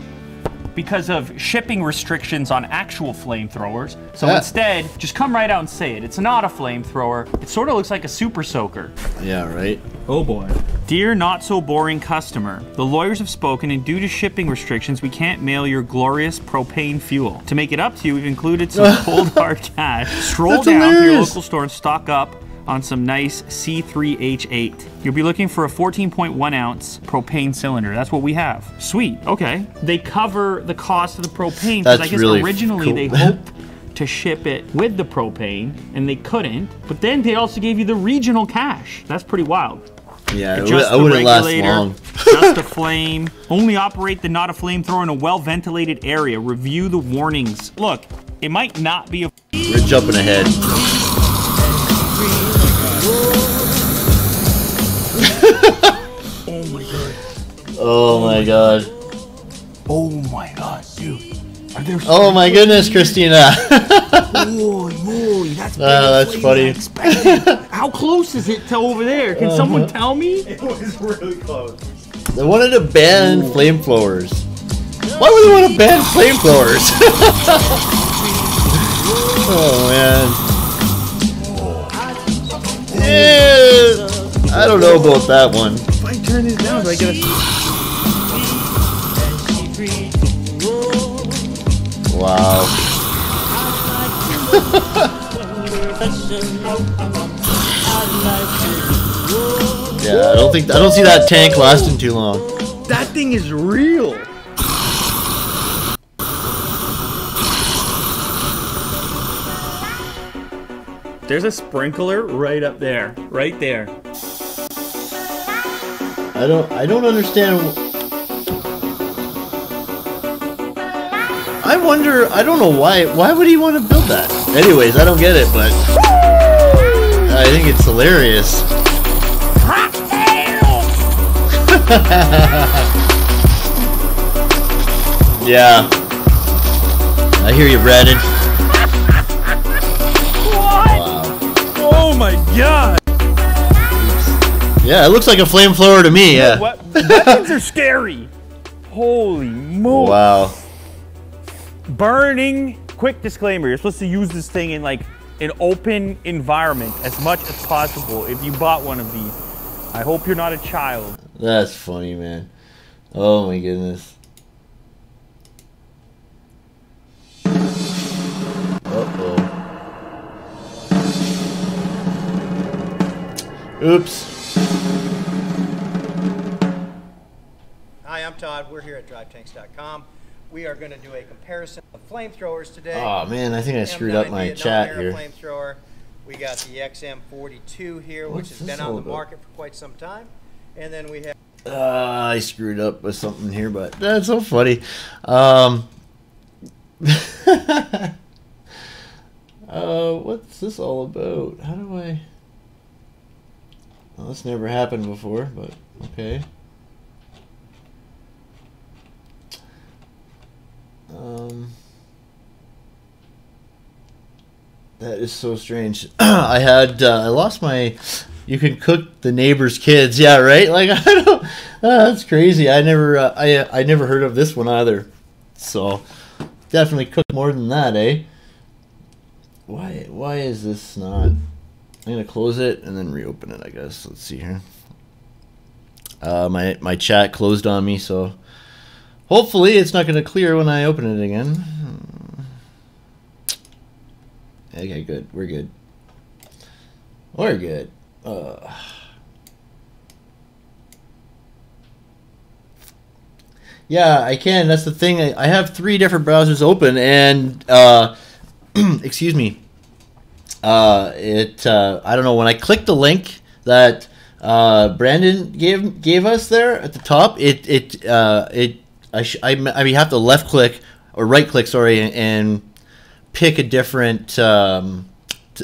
because of shipping restrictions on actual flamethrowers. So Yeah. instead, just come right out and say it. It's not a flamethrower. It sort of looks like a super soaker. Yeah, right? Oh boy. Dear not so boring customer, the lawyers have spoken and due to shipping restrictions, we can't mail your glorious propane fuel. To make it up to you, we've included some cold hard cash. Stroll That's down to your hilarious. local store and stock up on some nice C3H8. You'll be looking for a 14.1 ounce propane cylinder. That's what we have. Sweet, okay. They cover the cost of the propane because I That's guess really originally cool. they hoped to ship it with the propane and they couldn't. But then they also gave you the regional cache. That's pretty wild. Yeah, Adjust I the wouldn't last regulator, long. Just a flame. Only operate the not a flamethrower in a well-ventilated area. Review the warnings. Look, it might not be a... We're jumping ahead. Oh my god. Oh my god. Oh my god, dude. Are there... Oh my goodness, Christina. Holy moly, that's bigger That's flame funny. than I expected. How close is it to over there? Can someone tell me? They wanted to ban flamethrowers. Why would they want to ban flamethrowers? Oh man. Yeah, I don't know about that one. If I turn this down, do I get a... Wow. Yeah, I don't see that tank lasting too long. That thing is real. There's a sprinkler right up there. Right there. I don't understand. I wonder, I don't know why would he want to build that? Anyways, I don't get it, but I think it's hilarious. Yeah. I hear you, Brandon. Oh my god! Yeah, it looks like a flamethrower to me, yeah. What? Weapons are scary. Holy moly! Wow. Burning. Quick disclaimer: you're supposed to use this thing in like an open environment as much as possible. If you bought one of these, I hope you're not a child. That's funny, man. Oh my goodness. Uh-oh. Oops. Hi, I'm Todd. We're here at DriveTanks.com. We are going to do a comparison of flamethrowers today. Oh man, I think I screwed up my M90 chat Vietnam here. era flamethrower. We got the XM42 here, What's which has this been all on the about? market for quite some time. And then we have I screwed up with something here, but that's so funny. What's this all about? How do I... Well, this never happened before, but okay. That is so strange. I lost my... You can cook the neighbor's kids. Yeah, right? Like, I don't... that's crazy. I never heard of this one either. So, definitely cook more than that, eh? Why is this not... I'm going to close it and then reopen it, I guess. Let's see here. My chat closed on me, so... Hopefully it's not going to clear when I open it again. Okay, good. We're good. We're good. Yeah, I can. That's the thing. I have 3 different browsers open, and excuse me. I don't know, when I clicked the link that Brandon gave us there at the top, I mean, you have to left click or right click, sorry, and pick a different to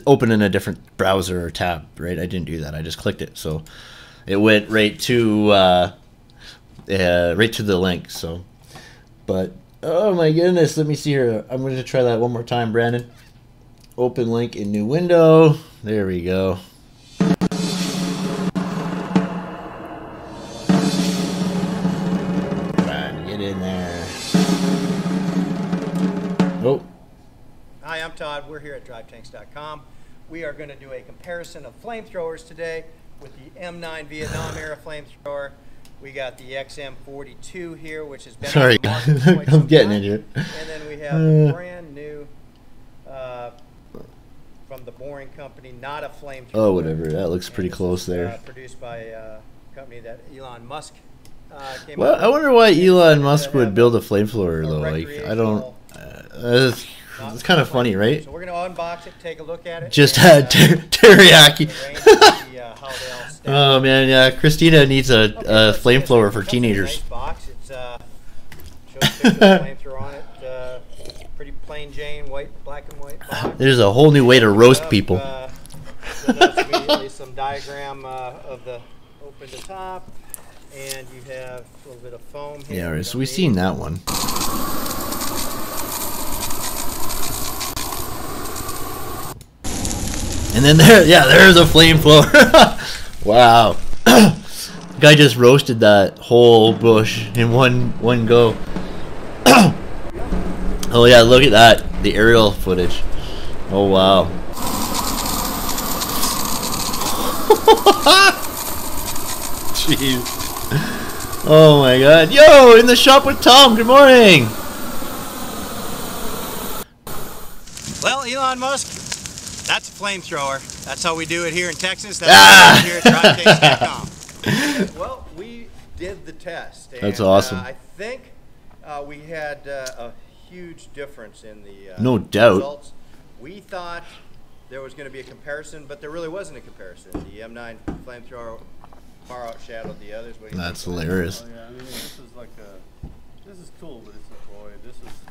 open in a different browser or tab, right? I didn't do that. I just clicked it, so it went right to the link. So, but oh my goodness, let me see here. I'm going to try that one more time, Brandon. Open link in new window. There we go. Come on, get in there. Oh. Hi, I'm Todd. We're here at DriveTanks.com. We are going to do a comparison of flamethrowers today with the M9 Vietnam era flamethrower. We got the XM42 here, which has been sorry, on the market for quite I'm some getting time. in here. And then we have the brand new from the Boring Company, not a flamethrower. Oh, whatever. That looks pretty close there. Produced by a company that Elon Musk came Well, up I with. wonder why Elon And Musk would build a flamethrower though. Like, I don't. It's kind of funny, right? So we're going to unbox it, take a look at it. Just and, had teriyaki. see, how they all stack. Oh man, yeah. Christina needs a flamethrower for Nice teenagers. box. It's shows a picture of the flamethrower on it. Pretty plain Jane, black and white box. There's a whole new way to roast people. You'll notice immediately some diagram of the open to top, and you have a little bit of foam here. Yeah, You right, so don't we've need seen it. that one. And then there's a flamethrower. Wow. Guy just roasted that whole bush in one go. Oh yeah, look at that. The aerial footage. Oh wow. Jeez. Oh my god. Yo, in the shop with Tom. Good morning. Well, Elon Musk, that's a flamethrower. That's how we do it here in Texas. That's how we do it here at DriveTanks.com. Well, we did the test. And, That's awesome. I think we had a huge difference in the No doubt. results. We thought there was going to be a comparison, but there really wasn't a comparison. The M9 flamethrower far outshadowed the others. What do you That's think? hilarious. Oh, yeah, I mean, this is like this is cool, but it's a toy. This is just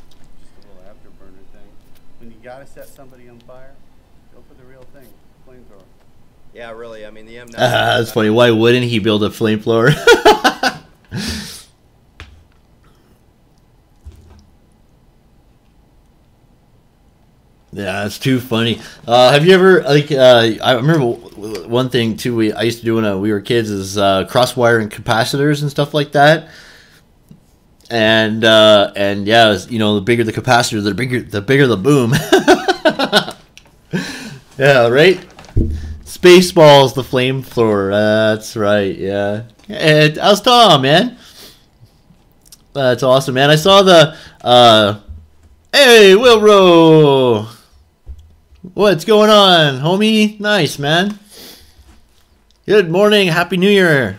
a little afterburner thing. When you gotta set somebody on fire, go for the real thing, flamethrower. Yeah, really. I mean, the M9. That's funny. Why wouldn't he build a flamethrower? Yeah, it's too funny. Have you ever I remember one thing too. I used to do when we were kids is cross wiring capacitors and stuff like that. And yeah, it was, the bigger the capacitor, the bigger the boom. Yeah, right. Spaceballs, the flamethrower. That's right. Yeah. And how's Tom, man? That's awesome, man. I saw the hey, Wilro. What's going on, homie? Nice, man. Good morning. Happy New Year.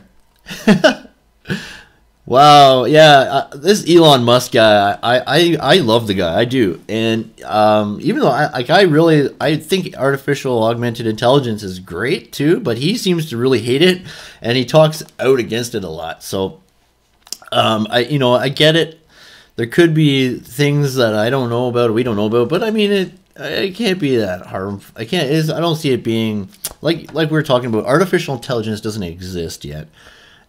Wow. Yeah. This Elon Musk guy, I love the guy. I do. And even though I think artificial augmented intelligence is great too, but he seems to really hate it, and he talks out against it a lot. So, I get it. There could be things that I don't know about or we don't know about, but I mean it can't be that harmful. I don't see it being like we were talking about. Artificial intelligence doesn't exist yet,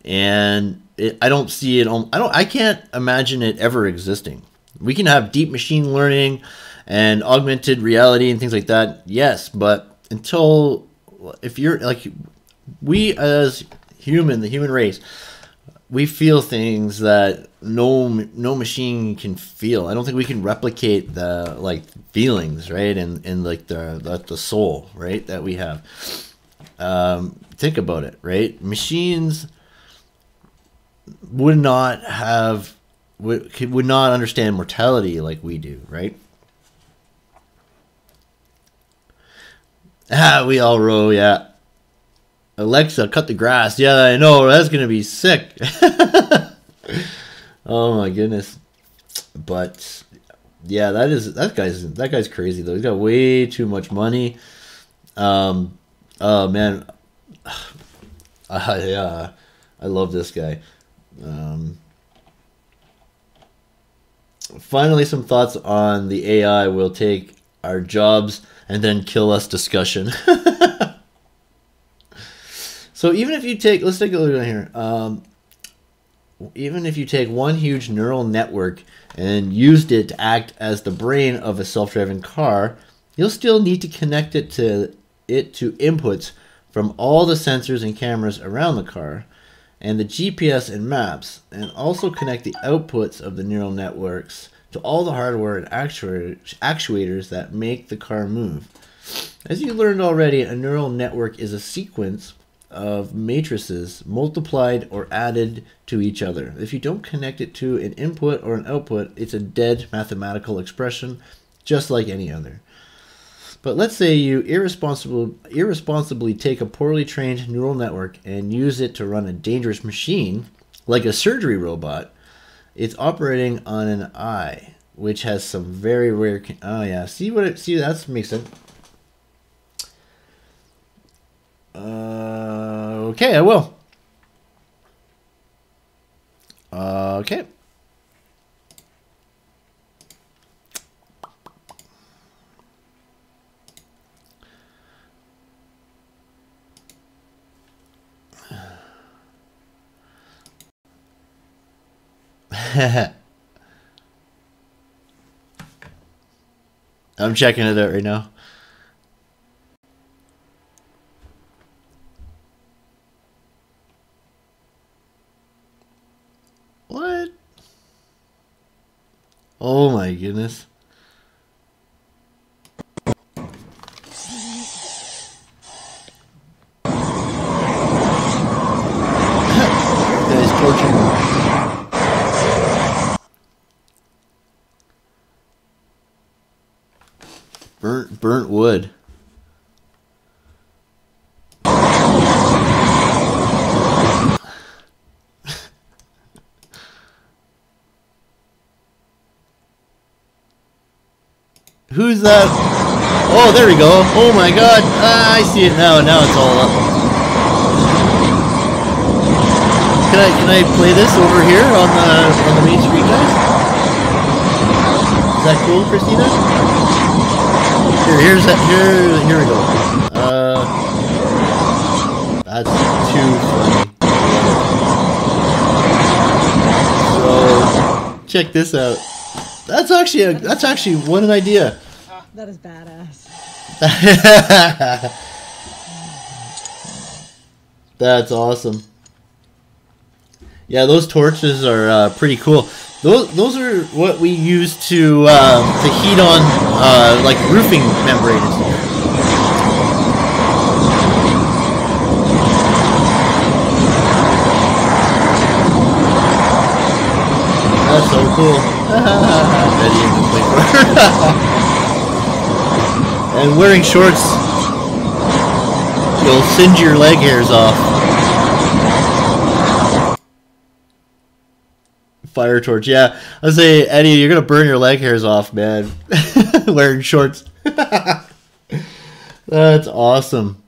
and I don't see it. I can't imagine it ever existing. We can have deep machine learning and augmented reality and things like that. Yes, but if you're like we as the human race, we feel things that no machine can feel. I don't think we can replicate the feelings, right? And like the soul, right, that we have. Think about it, right? Machines would not understand mortality like we do, right? We all row, yeah. Alexa, cut the grass. Yeah, I know. That's gonna be sick. Oh my goodness. But yeah, that guy's crazy though. He's got way too much money. Oh man, I love this guy. Finally, some thoughts on the AI will take our jobs and then kill us discussion. So even if you take, let's take a look at here. Even if you take one huge neural network and used it to act as the brain of a self-driving car, you'll still need to connect it to inputs from all the sensors and cameras around the car and the GPS and maps, and also connect the outputs of the neural networks to all the hardware and actuators that make the car move. As you learned already, a neural network is a sequence of matrices multiplied or added to each other. If you don't connect it to an input or an output, it's a dead mathematical expression, just like any other. But let's say you irresponsibly take a poorly trained neural network and use it to run a dangerous machine, like a surgery robot. It's operating on an eye, which has some very rare... Oh yeah, see that makes sense. Okay, I will. Okay. I'm checking it out right now. What? Oh my goodness. Guys torturing me. Burnt wood. Who's that? Oh, there we go. Oh my god. I see it now. Now it's all up. Can I play this over here on the main screen, guys? Is that cool, Christina? Here we go. That's too funny. So check this out. That's actually what an idea. That is badass. That's awesome. Yeah, those torches are pretty cool. Those are what we use to heat on like roofing membrane and stuff. That's so cool. And wearing shorts, you'll singe your leg hairs off. Fire torch, yeah. I was say, Eddie, you're gonna burn your leg hairs off, man. Wearing shorts. That's awesome.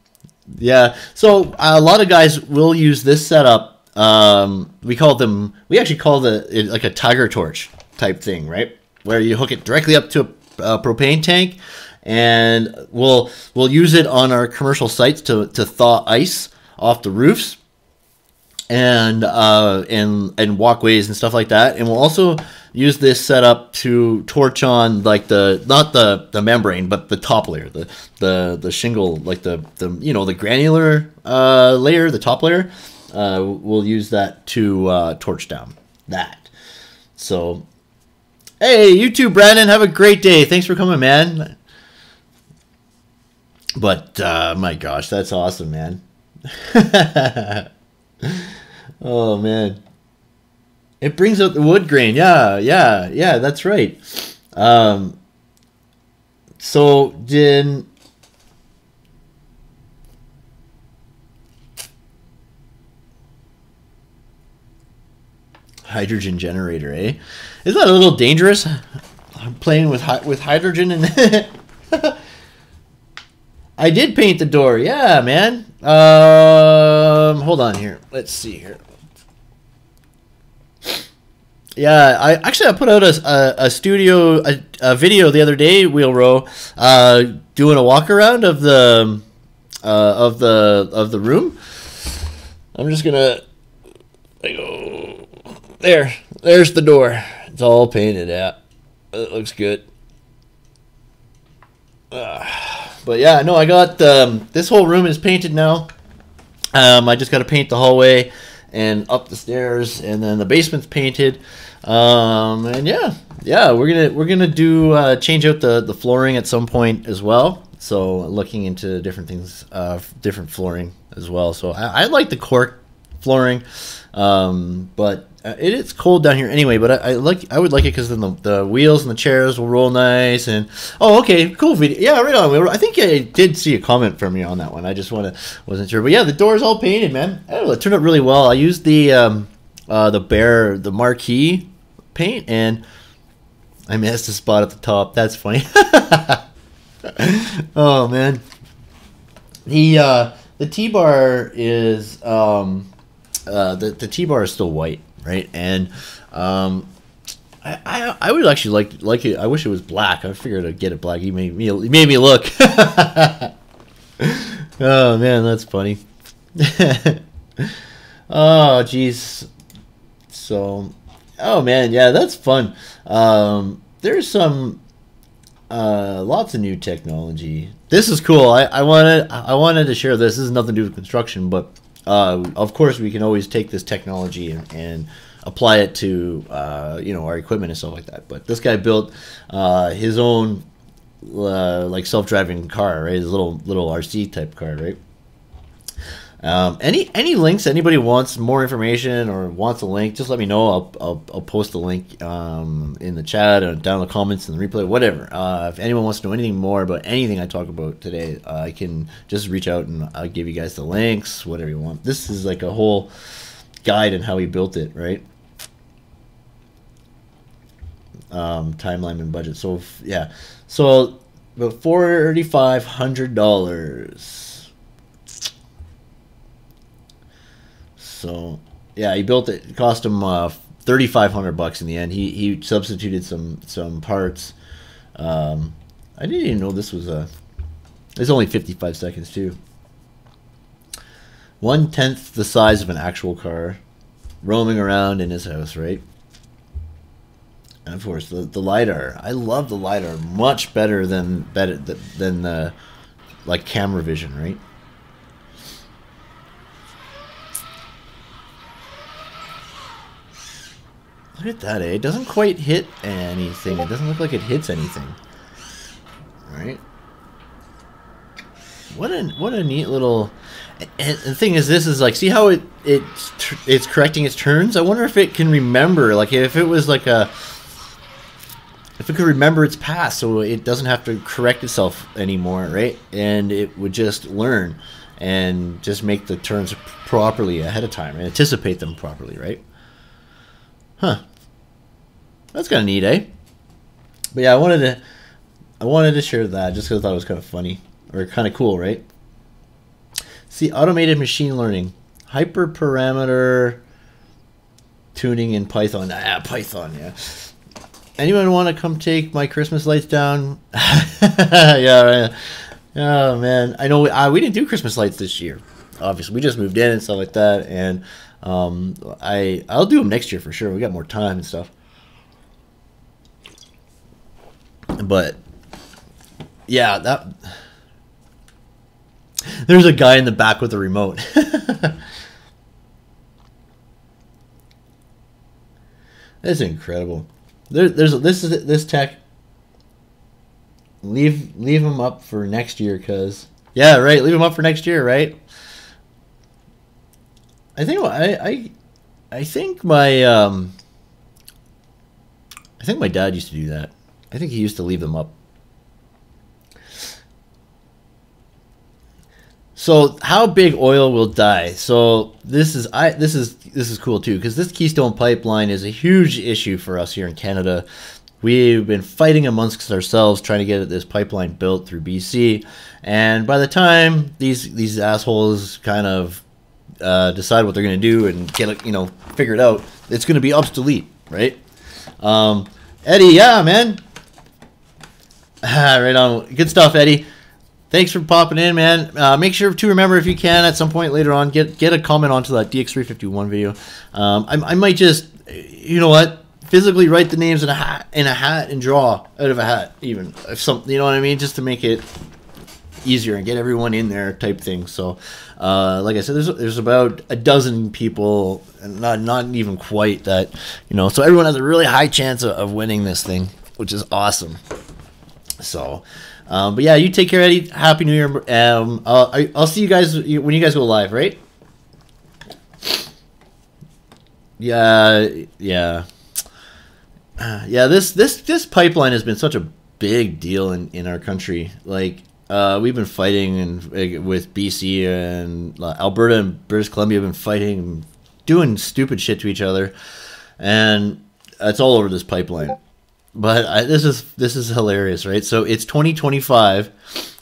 Yeah. So a lot of guys will use this setup. We actually call it like a tiger torch type thing, right? Where you hook it directly up to a propane tank, and we'll use it on our commercial sites to thaw ice off the roofs and walkways and stuff like that. And we'll also use this setup to torch on like not the membrane, but the top layer, the shingle, like the granular layer, the top layer. We'll use that to torch down that. So, hey, you too, Brandon. Have a great day. Thanks for coming, man. But my gosh, that's awesome, man. Oh man, it brings out the wood grain. Yeah, that's right. So did hydrogen generator, eh? Isn't that a little dangerous? I'm playing with hydrogen and I did paint the door. Yeah, man. Hold on here. Let's see here. Yeah, I put out a studio a video the other day, Wheel Row, doing a walk around of the room. I'm just gonna go there. There's the door. It's all painted out. It looks good. But yeah, no, I got this whole room is painted now. I just got to paint the hallway and up the stairs, and then the basement's painted. And yeah, we're gonna do change out the flooring at some point as well. So looking into different things, different flooring as well. So I like the cork flooring, but it's cold down here anyway. But I would like it because then the wheels and the chairs will roll nice. And oh, okay, cool video. Yeah, right on. I think I did see a comment from you on that one. I just wasn't sure. But yeah, the door's all painted, man. Oh, it turned out really well. I used the marquee paint, and I missed a spot at the top. That's funny. Oh man, the T-bar is the T-bar is still white, right? And I would actually like it. I wish it was black. I figured I'd get it black. He made me look. Oh man, that's funny. Oh jeez. So, oh man, yeah, that's fun. There's some lots of new technology. This is cool. I wanted to share this. This has nothing to do with construction, but of course we can always take this technology and apply it to our equipment and stuff like that. But this guy built his own like self-driving car, right? His little RC type car, right? Any links? Anybody wants more information or wants a link? Just let me know. I'll post the link in the chat or down in the comments in the replay, whatever. If anyone wants to know anything more about anything I talk about today, I can just reach out and I'll give you guys the links, whatever you want. This is like a whole guide on how he built it, right? Timeline and budget. So yeah, so about $4,500. So yeah, he built it. It cost him $3,500 in the end. He substituted some parts. I didn't even know this was it's only 55 seconds too. 1/10 the size of an actual car, roaming around in his house, right? And of course the LiDAR. I love the LiDAR much better than the like camera vision, right? Look at that, eh? It doesn't quite hit anything. It doesn't look like it hits anything. Right? What a neat little... And the thing is, this is like... See how it's correcting its turns? I wonder if it can remember. Like, if it was like a... If it could remember its past, so it doesn't have to correct itself anymore, right? And it would just learn and just make the turns properly ahead of time and anticipate them properly, right? Huh. That's kind of neat, eh? But yeah, I wanted to share that just because I thought it was kind of funny or kind of cool, right? See, automated machine learning, hyperparameter tuning in Python. Python, yeah. Anyone want to come take my Christmas lights down? Yeah, right. Oh man, I know we didn't do Christmas lights this year. Obviously, we just moved in and stuff like that, and I'll do them next year for sure. We got more time and stuff. But yeah, there's a guy in the back with a remote. That's incredible. This tech. Leave him up for next year, cause yeah, right. Leave him up for next year, right? I think my dad used to do that. I think he used to leave them up. So how big oil will die? So this is cool too, because this Keystone Pipeline is a huge issue for us here in Canada we've been fighting amongst ourselves trying to get this pipeline built through BC. And by the time these assholes kind of decide what they're going to do and get it, figure it out, it's going to be obsolete, right? Eddie, yeah, man. Right on. Good stuff, Eddie. Thanks for popping in, man. Make sure to remember, if you can, at some point later on, get a comment onto that DX351 video. I might just, you know what, physically write the names in a hat and draw out of a hat, even if some, you know what I mean, just to make it easier and get everyone in there, type thing. So, like I said, there's about a dozen people, and not even quite that, So everyone has a really high chance of winning this thing, which is awesome. So. But yeah, you take care, Eddie. Happy New Year. I'll see you guys when you guys go live, right? Yeah. This pipeline has been such a big deal in our country. Like, we've been fighting with BC and Alberta and British Columbia have been fighting, and doing stupid shit to each other, and it's all over this pipeline. But this is hilarious, right? So it's 2025,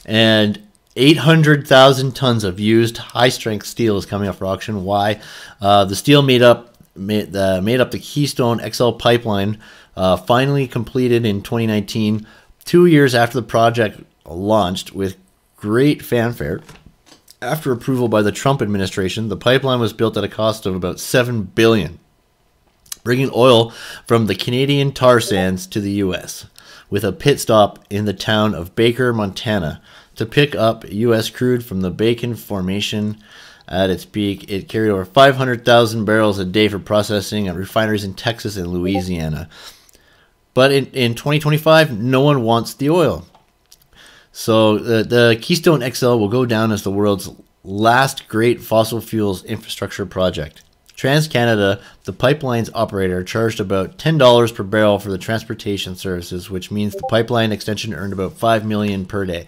and 800,000 tons of used high-strength steel is coming up for auction. Why? The steel made up the Keystone XL pipeline, finally completed in 2019, 2 years after the project launched with great fanfare. After approval by the Trump administration, the pipeline was built at a cost of about $7 billion. Bringing oil from the Canadian tar sands to the U.S., with a pit stop in the town of Baker, Montana, to pick up U.S. crude from the Bacon Formation. At its peak, it carried over 500,000 barrels a day for processing at refineries in Texas and Louisiana. But in 2025, no one wants the oil. So the Keystone XL will go down as the world's last great fossil fuels infrastructure project. TransCanada, the pipeline's operator, charged about $10 per barrel for the transportation services, which means the pipeline extension earned about $5 million per day,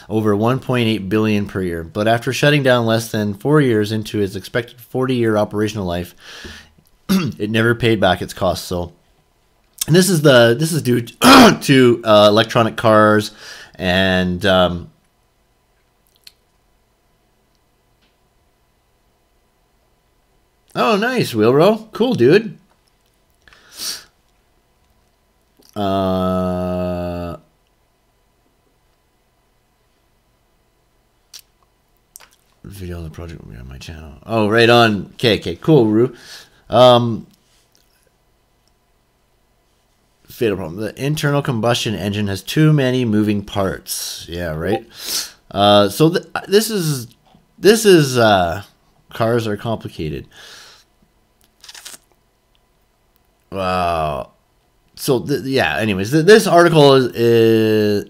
over $1.8 billion per year. But after shutting down less than 4 years into its expected 40-year operational life, it never paid back its costs. So, and this is due to electronic cars and oh, nice, Wheelrow. Cool, dude. Video of the project will be on my channel. Oh, right on. Okay, cool, Rue. Fatal problem. The internal combustion engine has too many moving parts. Yeah, right. So this is cars are complicated. Wow. So yeah. Anyways, this article is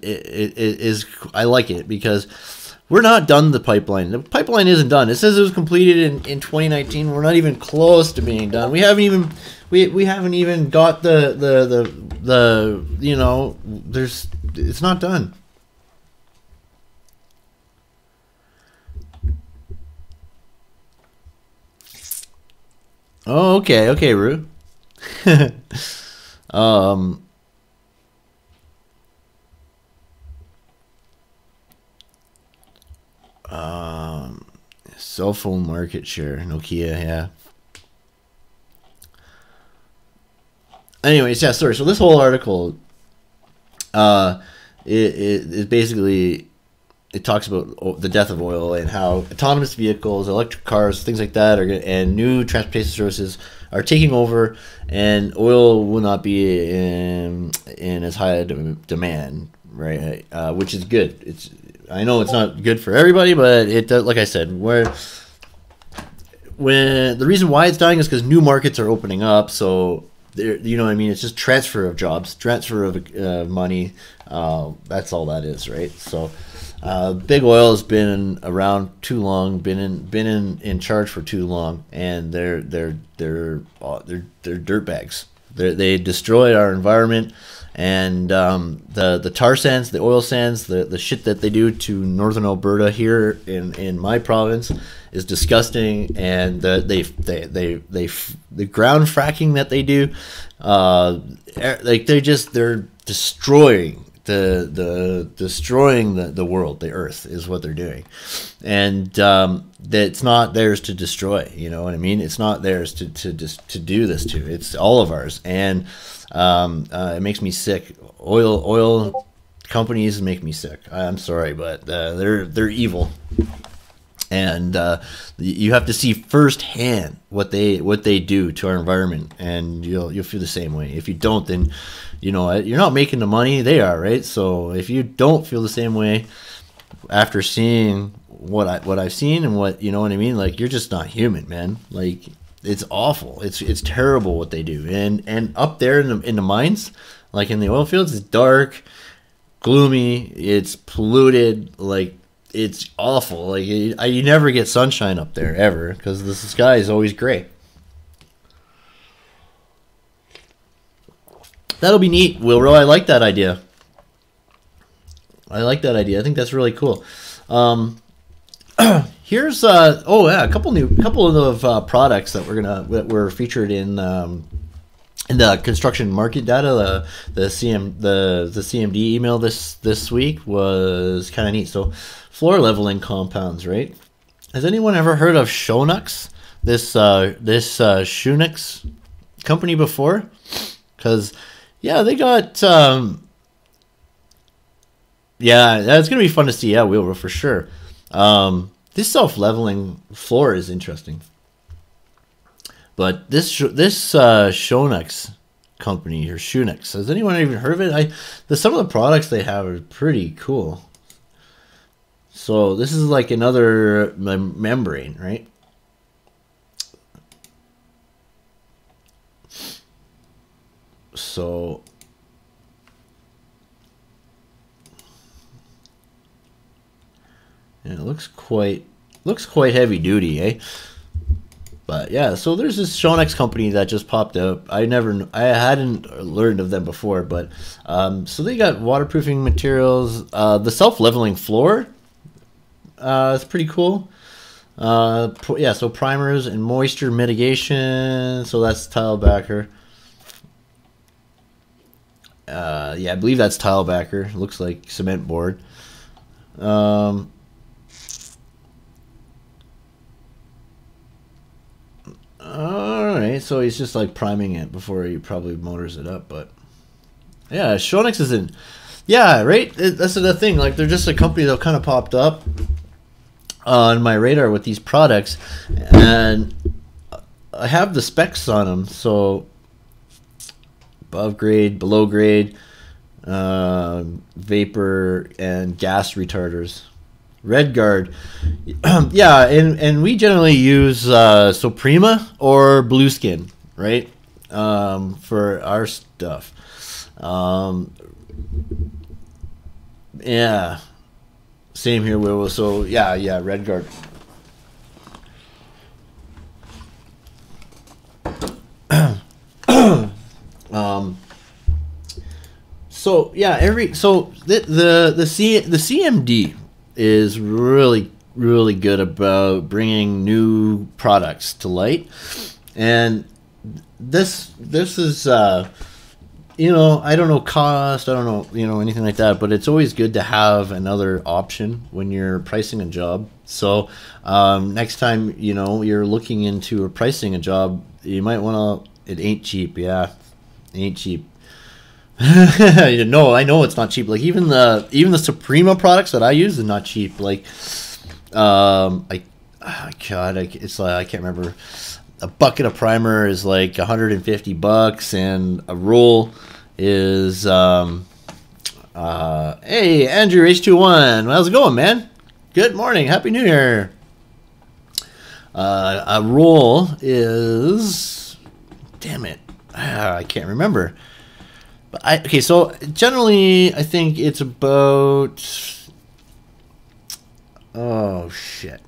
I like it because we're not done the pipeline. The pipeline isn't done. It says it was completed in 2019. We're not even close to being done. We haven't even got the it's not done. Oh, okay, Rue. Cell phone market share, Nokia, yeah. Anyways, yeah, sorry. So this whole article, it basically, it talks about the death of oil and how autonomous vehicles, electric cars, things like that, and new transportation services are taking over, and oil will not be in as high a demand, right? Which is good. I know it's not good for everybody, but it does, like I said, when the reason why it's dying is because new markets are opening up. So you know what I mean? It's just transfer of jobs, transfer of money. That's all that is, right? So. Big oil has been around too long, been in charge for too long, and they're dirtbags. They destroy our environment, and the tar sands, the oil sands, the shit that they do to northern Alberta here in my province is disgusting. And the ground fracking that they do, like they're destroying the world, the earth is what they're doing. And it's not theirs to destroy, you know what I mean? It's not theirs to do this to. It's all of ours. And it makes me sick. Oil companies make me sick. I'm sorry, but they're evil. And you have to see firsthand what they do to our environment, and you'll feel the same way. If you don't, then you know you're not making the money, they are, right? So if you don't feel the same way after seeing what I've seen and what, you know what I mean, like, you're just not human, man. Like, it's awful. It's terrible what they do. And up there in the mines, like in the oil fields, it's dark, gloomy, it's polluted, like, it's awful. Like, you never get sunshine up there ever, because the sky is always gray. That'll be neat, Wilro. I like that idea. I think that's really cool. Here's a couple of products that were featured in the construction market data. The CMD email this week was kind of neat. So, floor leveling compounds, right? Has anyone ever heard of Shonux? This Shunix company before? Because they got that's gonna be fun to see. Yeah, Wheelrow for sure. This self-leveling floor is interesting, but this Shonux company, or Shunix, has anyone even heard of it? Some of the products they have are pretty cool. So this is like another membrane, right? So and it looks quite heavy duty, eh? But yeah, so there's this Shonix company that just popped up. I hadn't learned of them before, but so they got waterproofing materials. The self-leveling floor, it's pretty cool. So primers and moisture mitigation. So that's tile backer. I believe that's tile backer. Looks like cement board. Alright, so he's just like priming it before he probably motors it up, but yeah, Shonix isn't. Yeah, right? That's the thing. Like, they're just a company that kind of popped up on my radar with these products, and I have the specs on them. So, above grade, below grade, vapor, and gas retarders. Red Guard. Yeah, and we generally use Suprema or Blueskin, right? For our stuff. Yeah. Same here, Will. So yeah, Red Guard. So yeah, the CMD is really good about bringing new products to light, and this is I don't know cost, I don't know anything like that, but it's always good to have another option when you're pricing a job. So next time you're looking into pricing a job, you might want to. It ain't cheap. Yeah, it ain't cheap. No, I know it's not cheap. Like, even the Suprema products that I use are not cheap. Like, it's like, I can't remember. A bucket of primer is like $150, and a roll is hey, Andrew H21, how's it going, man? Good morning, happy New Year. A roll is, damn it, I can't remember. Okay, so generally, I think it's about, oh shit,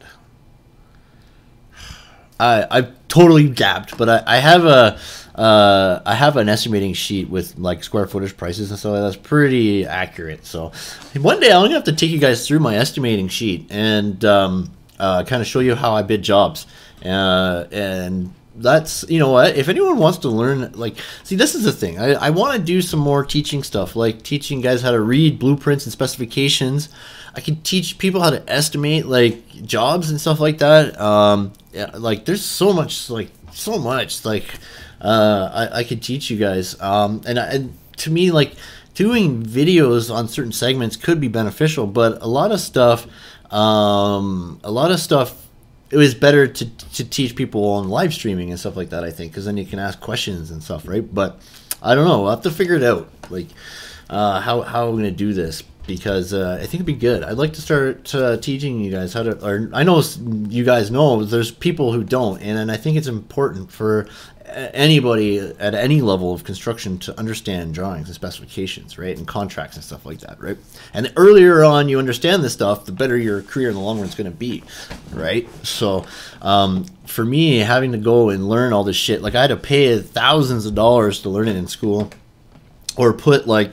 I've totally gapped, but I have I have an estimating sheet with like square footage prices and stuff like that. That's pretty accurate. So one day I'm gonna have to take you guys through my estimating sheet and kind of show you how I bid jobs. And that's, you know what, if anyone wants to learn, like, see, this is the thing. I want to do some more teaching stuff, like teaching guys how to read blueprints and specifications. I can teach people how to estimate like jobs and stuff like that. Yeah, like there's so much I could teach you guys. And to me, like, doing videos on certain segments could be beneficial, but a lot of stuff, it was better to teach people on live streaming and stuff like that, I think, because then you can ask questions and stuff, right? But I don't know. We'll have to figure it out, like how I'm going to do this, because I think it'd be good. I'd like to start teaching you guys how to, or I know you guys know there's people who don't, and I think it's important for anybody at any level of construction to understand drawings and specifications, right, and contracts and stuff like that, right? And the earlier on you understand this stuff, the better your career in the long run is going to be, right? So for me, having to go and learn all this shit, like I had to pay thousands of dollars to learn it in school, or put like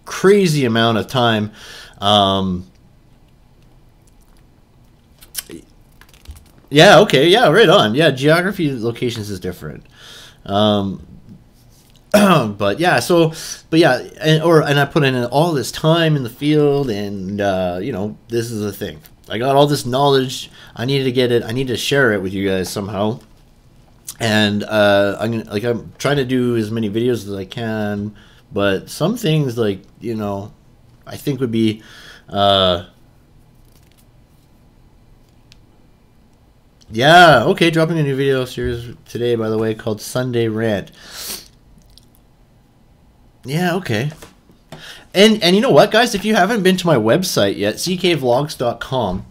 crazy amount of time yeah, okay, yeah, right on. Yeah, geography locations is different. But yeah, and I put in all this time in the field, and you know, this is the thing. I got all this knowledge. I needed to get it. I need to share it with you guys somehow. And I'm trying to do as many videos as I can, but some things, like, you know, I think would be yeah, okay, dropping a new video series today, by the way, called Sunday Rant. Yeah, okay. And you know what, guys? If you haven't been to my website yet, ckvlogs.com,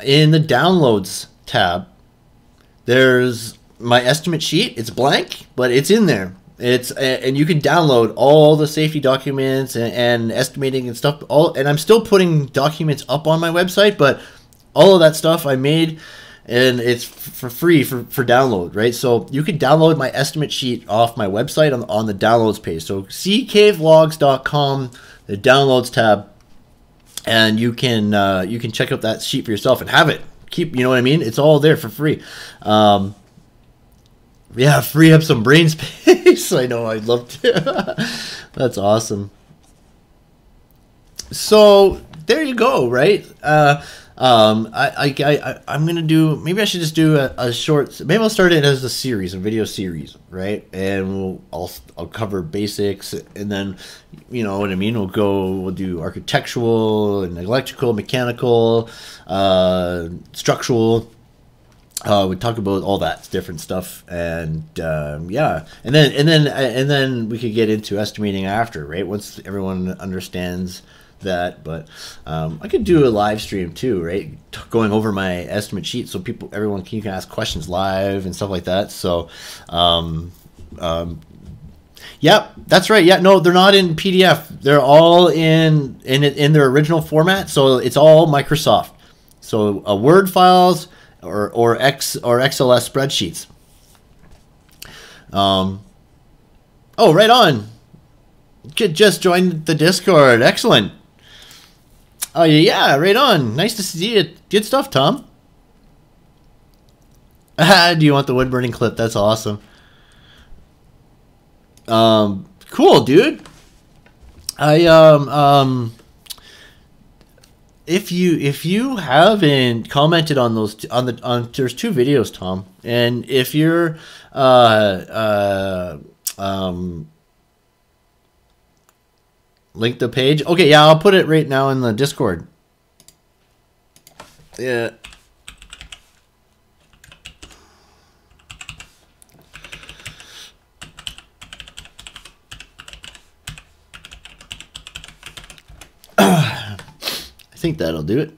in the downloads tab, there's my estimate sheet. It's blank, but it's in there. And you can download all the safety documents and estimating and stuff. And I'm still putting documents up on my website, but all of that stuff I made, and it's for free for download, right? So you can download my estimate sheet off my website on the downloads page. So ckvlogs.com, the downloads tab, and you can check out that sheet for yourself and have it. You know what I mean? It's all there for free. Yeah, free up some brain space. I know, I'd love to. That's awesome. So there you go, right? I'm gonna do, maybe I should just do a short, maybe I'll start it as a series, a video series, right? And I'll cover basics, and then, you know what I mean, we'll do architectural and electrical, mechanical, structural. We talk about all that different stuff, and yeah, and then we could get into estimating after, right? Once everyone understands that. But I could do a live stream too, right? Going over my estimate sheet, so everyone can ask questions live and stuff like that. So yeah, that's right. Yeah, no, they're not in PDF. They're all in their original format. So it's all Microsoft. So Word files or XLS spreadsheets. Oh, right on. Just joined the Discord. Excellent. Oh, yeah, right on. Nice to see you. Good stuff, Tom. Do you want the wood burning clip? That's awesome. Cool, dude. If you haven't commented on those there's 2 videos, Tom, and if you're link the page. Okay, yeah, I'll put it right now in the Discord. Yeah. I think that'll do it.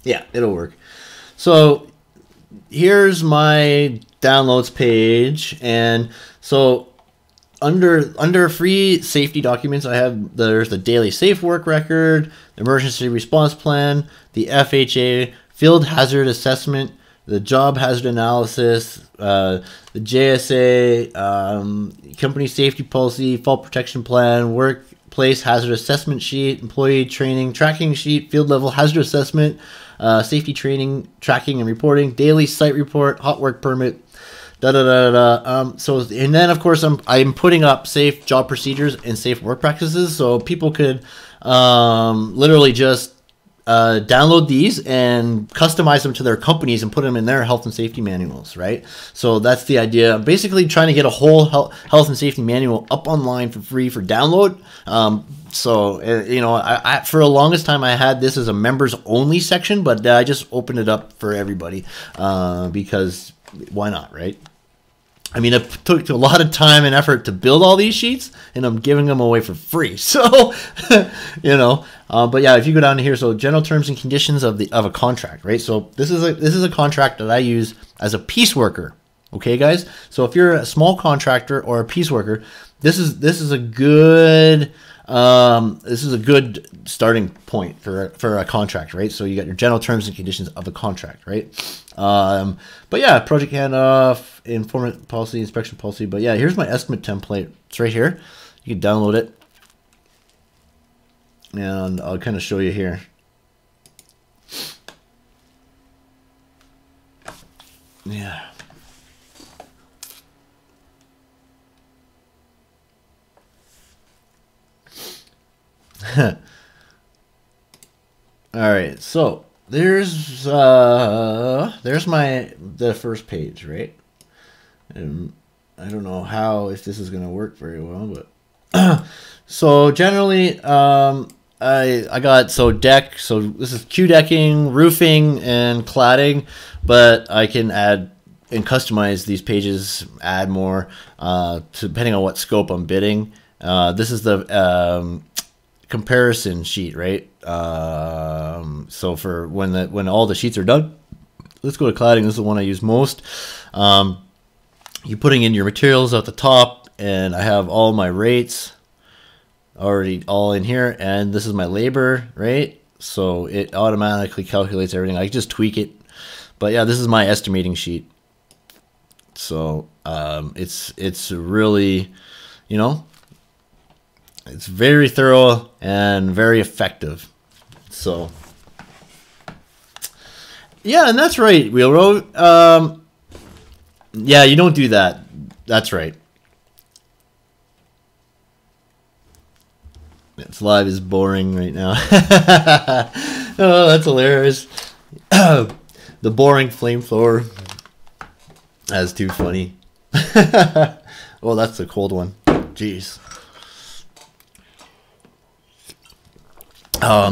Yeah, it'll work. So here's my downloads page, and so under free safety documents, there's the daily safe work record, the emergency response plan, the FHA field hazard assessment, the job hazard analysis, the JSA, company safety policy, fault protection plan, workplace hazard assessment sheet, employee training tracking sheet, field level hazard assessment, safety training, tracking and reporting, daily site report, hot work permit, da da da da. So, and then of course I'm putting up safe job procedures and safe work practices, so people could literally just download these and customize them to their companies and put them in their health and safety manuals, right? So that's the idea. I'm basically trying to get a whole health and safety manual up online for free for download. So, you know, I for the longest time I had this as a members only section, but I just opened it up for everybody because why not, right? I mean, it took a lot of time and effort to build all these sheets, and I'm giving them away for free. So, you know, but yeah, if you go down to here, so general terms and conditions of a contract, right? So this is a contract that I use as a piece worker. Okay, guys. So if you're a small contractor or a piece worker, this is a good starting point for a contract, right? So you got your general terms and conditions of a contract, right? But yeah, project handoff, informant policy, inspection policy. But yeah, here's my estimate template. It's right here. You can download it, and I'll kind of show you here. Yeah. All right, so there's the first page, right? And I don't know if this is gonna work very well, but so generally I got deck, so this is Q decking, roofing, and cladding, but I can add and customize these pages, add more depending on what scope I'm bidding. This is the comparison sheet, right? So for when all the sheets are done, let's go to cladding. This is the one I use most. You're putting in your materials at the top, and I have all my rates already all in here, and this is my labor, right? So it automatically calculates everything. I just tweak it, but yeah, this is my estimating sheet. So it's really, you know, it's very thorough and very effective. So yeah, and that's right, Wheelroad. Yeah, you don't do that. That's right. It's live is boring right now. Oh, that's hilarious. The boring flamethrower. That's too funny. Oh, that's the cold one. Jeez.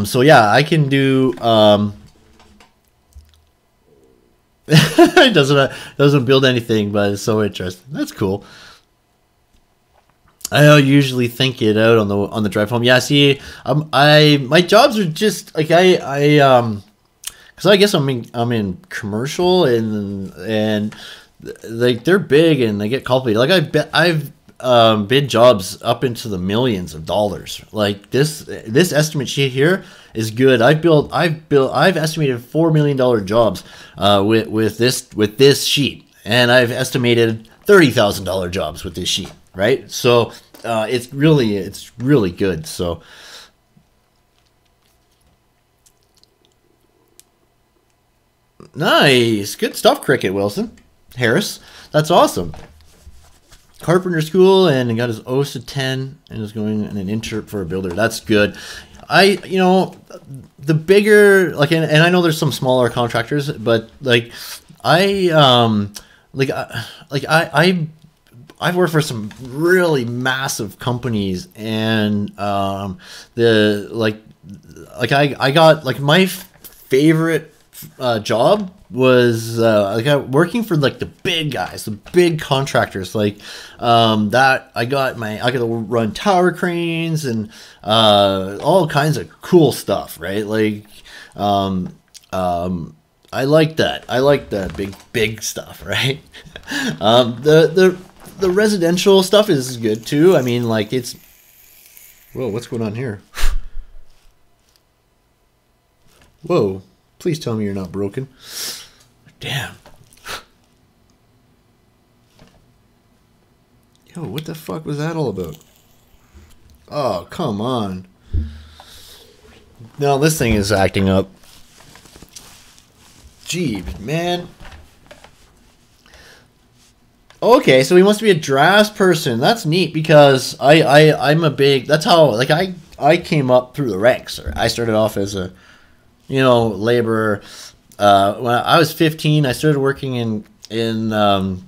So yeah, I can do it doesn't build anything, but it's so interesting. That's cool. I don't usually think it out on the drive home. Yeah, see, my jobs are just like because I guess I'm in commercial and like they're big and they get complicated. Like I've bid jobs up into the millions of dollars. Like this estimate sheet here is good. I've estimated $4 million jobs with this sheet, and I've estimated $30,000 jobs with this sheet, right? So it's really good. So nice, good stuff, Cricket Wilson Harris. That's awesome. Carpenter school and got his OSA 10 and is going in an intern for a builder. That's good. You know, the bigger, like, and I know there's some smaller contractors, but like I've worked for some really massive companies, and I got like my favorite job was working for like the big guys, the big contractors, like that I got to run tower cranes and all kinds of cool stuff, right? Like I like that. I like the big stuff, right? The residential stuff is good too. I mean, like it's, whoa, what's going on here? Whoa, please tell me you're not broken. Damn. Yo, what the fuck was that all about? Oh, come on. No, this thing is acting up. Gee, man. Okay, so he wants to be a drafts person. That's neat because I'm a big. That's how like I came up through the ranks. I started off as a, laborer. When I was 15, I started working in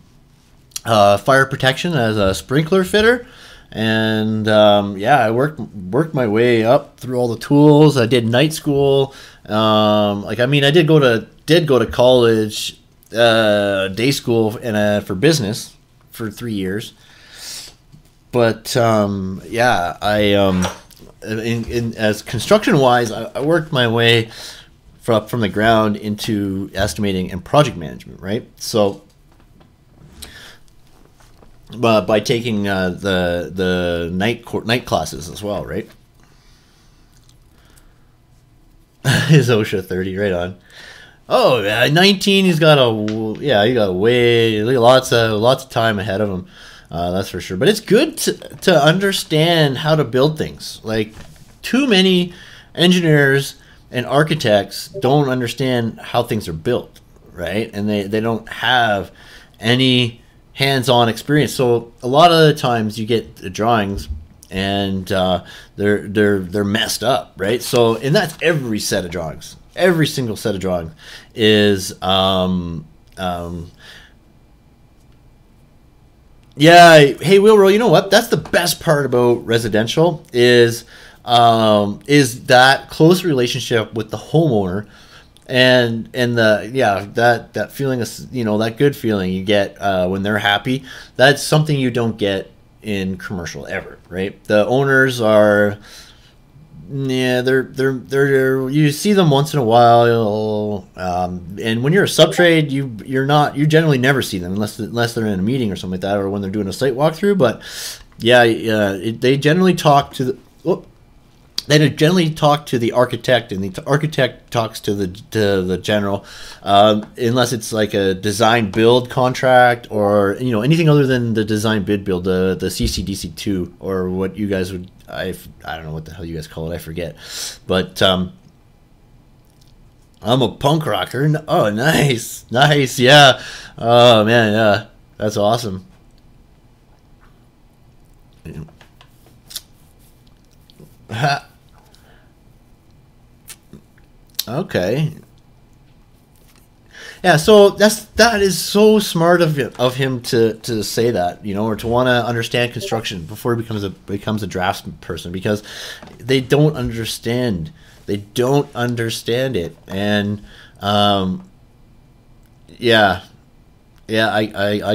fire protection as a sprinkler fitter, and I worked my way up through all the tools. I did night school. I did go to college. Day school and for business for 3 years, but as construction wise, I worked my way from the ground into estimating and project management, right? So, but by taking the night classes as well, right? Is OSHA 30 right on? Oh yeah, 19. He got lots of time ahead of him. That's for sure. But it's good to understand how to build things. Like, too many engineers and architects don't understand how things are built, right? And they don't have any hands-on experience. So a lot of the times you get the drawings and they're messed up, right? So, and that's every set of drawings. Every single set of drawings is hey Wilbur, you know what? That's the best part about residential is that close relationship with the homeowner and that feeling of, that good feeling you get when they're happy. That's something you don't get in commercial ever, right? The owners are, they're you see them once in a while, and when you're a sub trade, you generally never see them unless they're in a meeting or something like that, or when they're doing a site walkthrough. But they generally talk to the architect, and the architect talks to the general, unless it's like a design build contract or anything other than the design bid build, the CCDC2, or what you guys would, I don't know what the hell you guys call it, I forget. But I'm a punk rocker. Oh, nice, yeah. Oh man, yeah, that's awesome. Okay. Yeah, so that is so smart of him to say that, or to want to understand construction before he becomes a drafts person, because they don't understand it. And I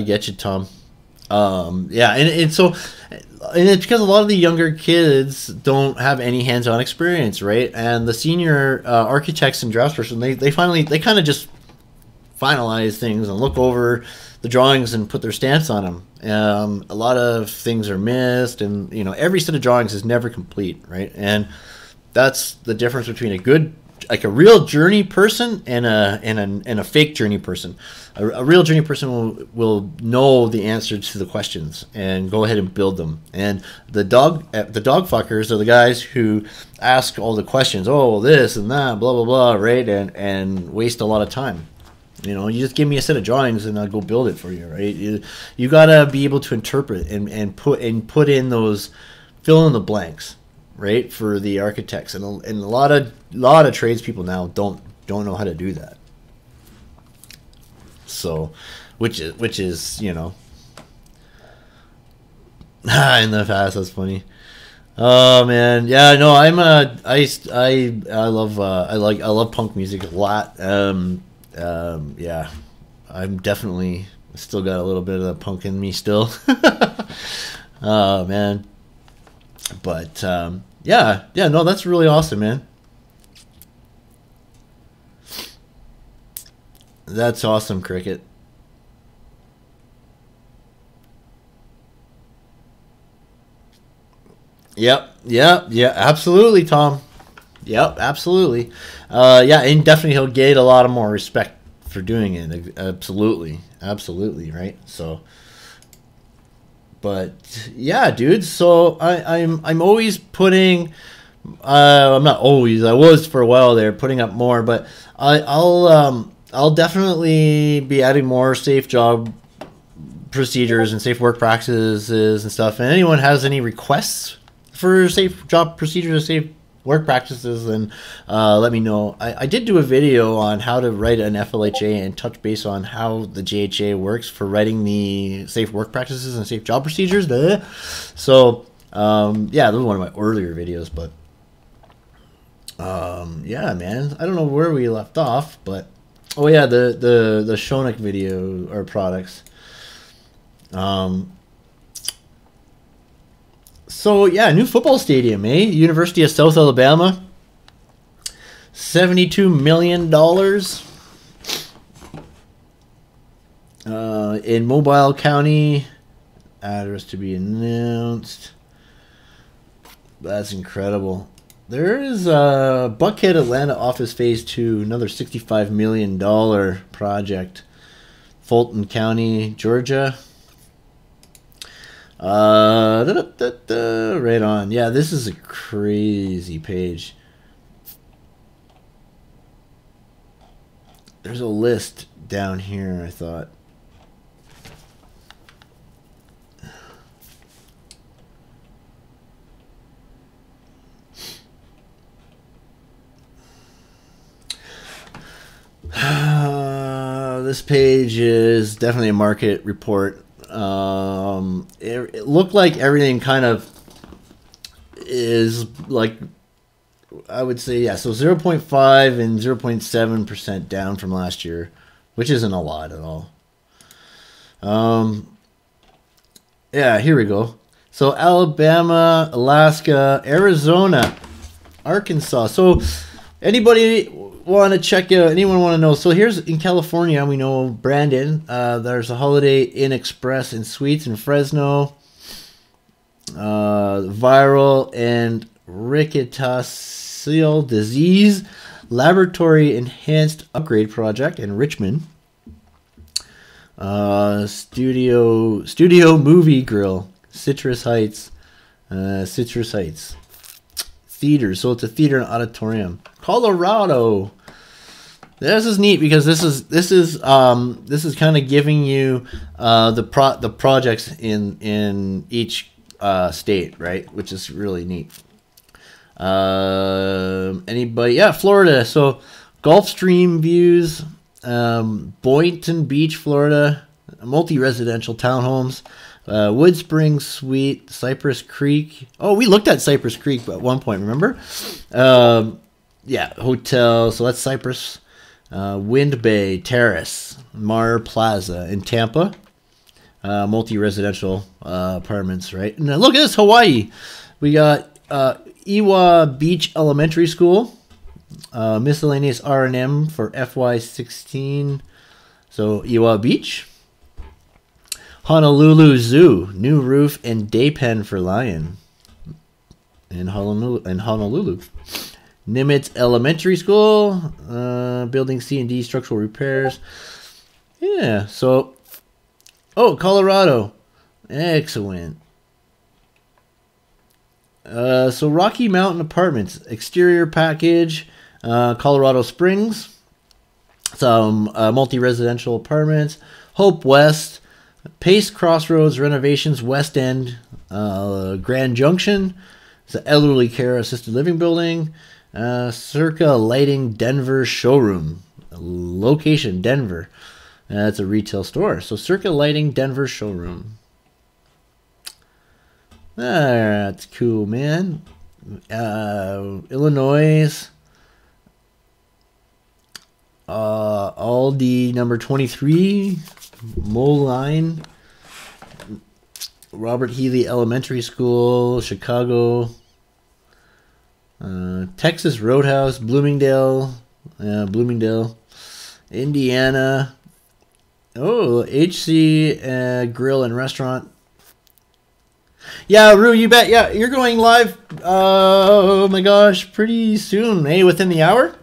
get you, Tom. And so, and it's because a lot of the younger kids don't have any hands-on experience, right? And the senior architects and draftsperson, they kind of just finalize things and look over the drawings and put their stamps on them. A lot of things are missed, and every set of drawings is never complete, right? And that's the difference between a real journey person and a fake journey person. A real journey person will know the answers to the questions and go ahead and build them. And the dog fuckers are the guys who ask all the questions. Oh, this and that, blah blah blah, right? And waste a lot of time. You just give me a set of drawings and I'll go build it for you, right? You gotta be able to interpret and put in those, fill in the blanks, right, for the architects. And a lot of tradespeople now don't know how to do that. So, which is in the past. That's funny. Oh man, yeah, no, I love punk music a lot. Yeah, I'm definitely still got a little bit of the punk in me still. Oh man, but no, that's really awesome, man. That's awesome, Cricket. Yep, absolutely, Tom. Yep, absolutely. And definitely he'll get a lot of more respect for doing it. Absolutely, absolutely, right? So, but yeah, dude. So I'm always putting. I'm not always. I was for a while there putting up more, but I'll definitely be adding more safe job procedures and safe work practices and stuff. And anyone has any requests for safe job procedures, safe work practices, then let me know. I did do a video on how to write an FLHA and touch base on how the JHA works for writing the safe work practices and safe job procedures. So yeah, this was one of my earlier videos, but yeah, man, I don't know where we left off, but oh yeah, the Shonik video or products. So yeah, new football stadium, eh? University of South Alabama, $72 million. In Mobile County, address to be announced. That's incredible. There is a Buckhead Atlanta office phase 2, another $65 million project. Fulton County, Georgia. Right on. Yeah, this is a crazy page. There's a list down here, I thought. This page is definitely a market report. It looked like everything kind of is like, I would say, yeah, so 0.5 and 0.7% down from last year, which isn't a lot at all. Yeah, here we go. So Alabama, Alaska, Arizona, Arkansas. So anybody want to check out, anyone want to know, so here's in California, we know Brandon, there's a Holiday Inn Express and Suites in Fresno, viral and rickettsial disease laboratory enhanced upgrade project in Richmond, studio movie grill, Citrus Heights, theater, so it's a theater and auditorium. Colorado. This is neat because this is kind of giving you the projects in each state, right? Which is really neat. Anybody? Yeah, Florida. So Gulfstream views, Boynton Beach, Florida, multi-residential townhomes. Wood Springs Suite, Cypress Creek. Oh, we looked at Cypress Creek at one point, remember? Yeah, hotel. So that's Cypress. Wind Bay Terrace, Mar Plaza in Tampa. Multi-residential apartments, right? And look at this, Hawaii. We got Iwa Beach Elementary School. Miscellaneous R&M for FY16. So Iwa Beach. Honolulu Zoo, new roof and day pen for lion in Honolulu. Nimitz Elementary School, building C&D structural repairs. Yeah, so, oh, Colorado, excellent. So Rocky Mountain Apartments, exterior package, Colorado Springs, some multi-residential apartments, Hope West, Pace Crossroads renovations, West End, Grand Junction. It's an elderly care assisted living building. Circa Lighting Denver showroom. Location Denver. That's a retail store. So Circa Lighting Denver showroom. That's cool, man. Illinois. Aldi number 23. Moline, Robert Healy Elementary School, Chicago, Texas Roadhouse, Bloomingdale, Indiana. Oh, HC Grill and Restaurant. Yeah, Rue, you bet. Yeah, you're going live. Oh my gosh, pretty soon, eh? Within the hour.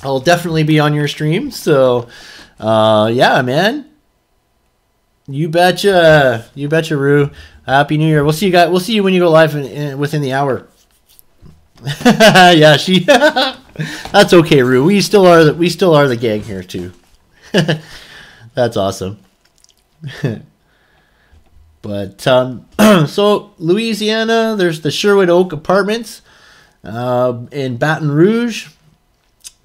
I'll definitely be on your stream. So, yeah, man. You betcha, Rue. Happy New Year. We'll see you guys. We'll see you when you go live within the hour. Yeah, she. That's okay, Rue. We still are the gang here too. That's awesome. But so Louisiana, there's the Sherwood Oak Apartments in Baton Rouge.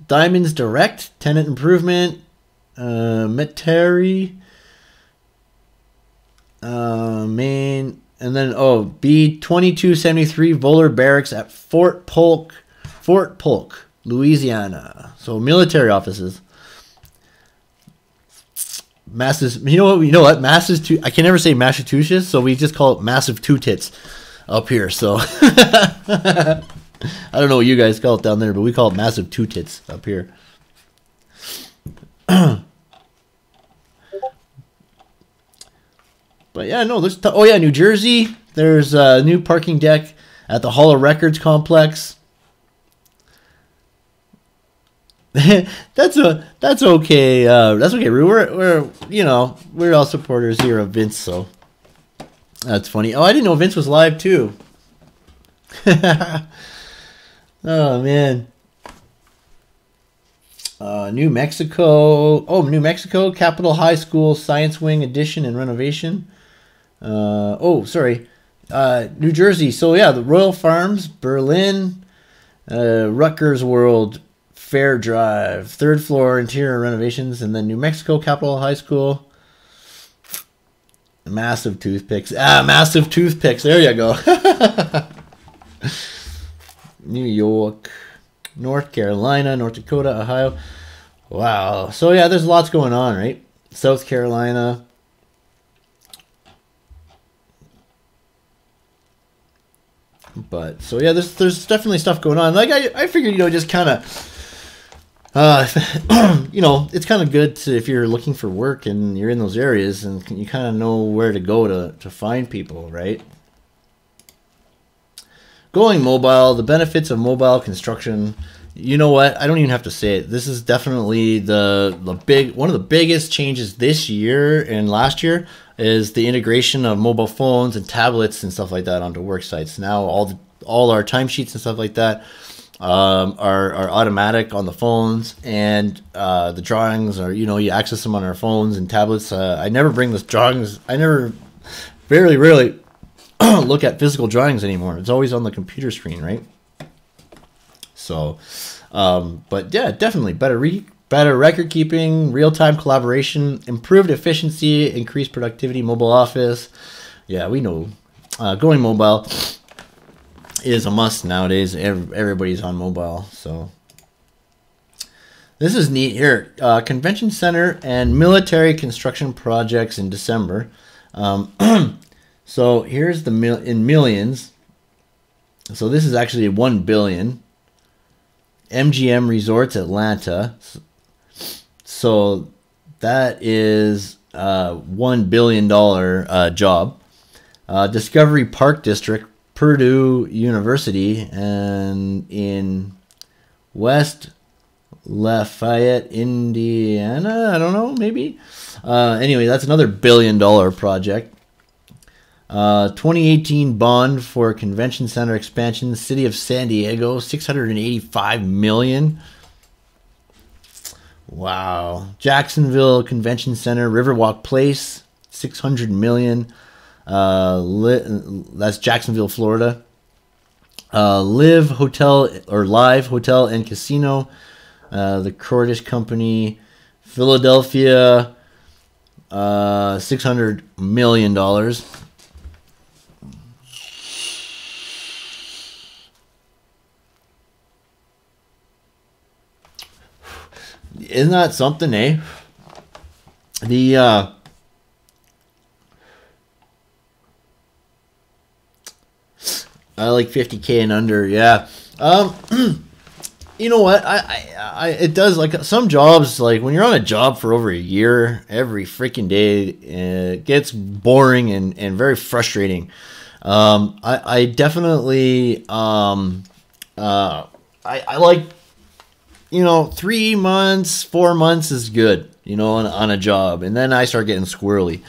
Diamonds Direct, tenant improvement, Metairie, Maine, and then B2273 Voller Barracks at Fort Polk, Louisiana. So military offices. You know what? I can never say Massachusetts, so we just call it Massive Two Tits up here. So I don't know what you guys call it down there, but we call it Massive Two Tits up here. But yeah, no, there's New Jersey. There's a new parking deck at the Hall of Records complex. That's okay. That's okay. We're all supporters here of Vince, so that's funny. Oh, I didn't know Vince was live too. Oh man. New Mexico. Oh, New Mexico Capitol High School Science Wing addition and renovation. New Jersey. So yeah, the Royal Farms, Berlin, Rutgers World Fair Drive, third floor interior renovations, and then New Mexico Capitol High School. Massive toothpicks. Massive toothpicks. There you go. New York, North Carolina, North Dakota, Ohio. Wow. So yeah, there's lots going on, right? South Carolina. But so yeah, there's definitely stuff going on. Like I figured, just kind of it's kind of good to, if you're looking for work and you're in those areas, and you kind of know where to go to find people, right? Going mobile, the benefits of mobile construction. You know what? I don't even have to say it. This is definitely one of the biggest changes this year and last year is the integration of mobile phones and tablets and stuff like that onto work sites. Now all our timesheets and stuff like that are automatic on the phones, and the drawings are, you access them on our phones and tablets. I never bring the drawings. I never, very rarely look at physical drawings anymore. It's always on the computer screen, right? So, but yeah, definitely better record keeping, real-time collaboration, improved efficiency, increased productivity, mobile office. Yeah, we know going mobile is a must nowadays. Everybody's on mobile, so this is neat here. Convention center and military construction projects in December. So here's in millions. So this is actually 1 billion. MGM Resorts Atlanta. So that is $1 billion job. Discovery Park District, Purdue University, and in West Lafayette, Indiana. I don't know, maybe. Anyway, that's another $1 billion project. 2018 bond for convention center expansion, City of San Diego, $685 million. Wow. Jacksonville Convention Center, Riverwalk Place, $600 million. That's Jacksonville, Florida. Live Hotel and Casino, the Cordish Company, Philadelphia, $600 million. Isn't that something, eh? The I like 50K and under, yeah. You know what? It does, like some jobs, like when you're on a job for over a year, every freaking day, it gets boring and very frustrating. I definitely I like you know, 3 months, 4 months is good, you know, on a job. And then I start getting squirrely.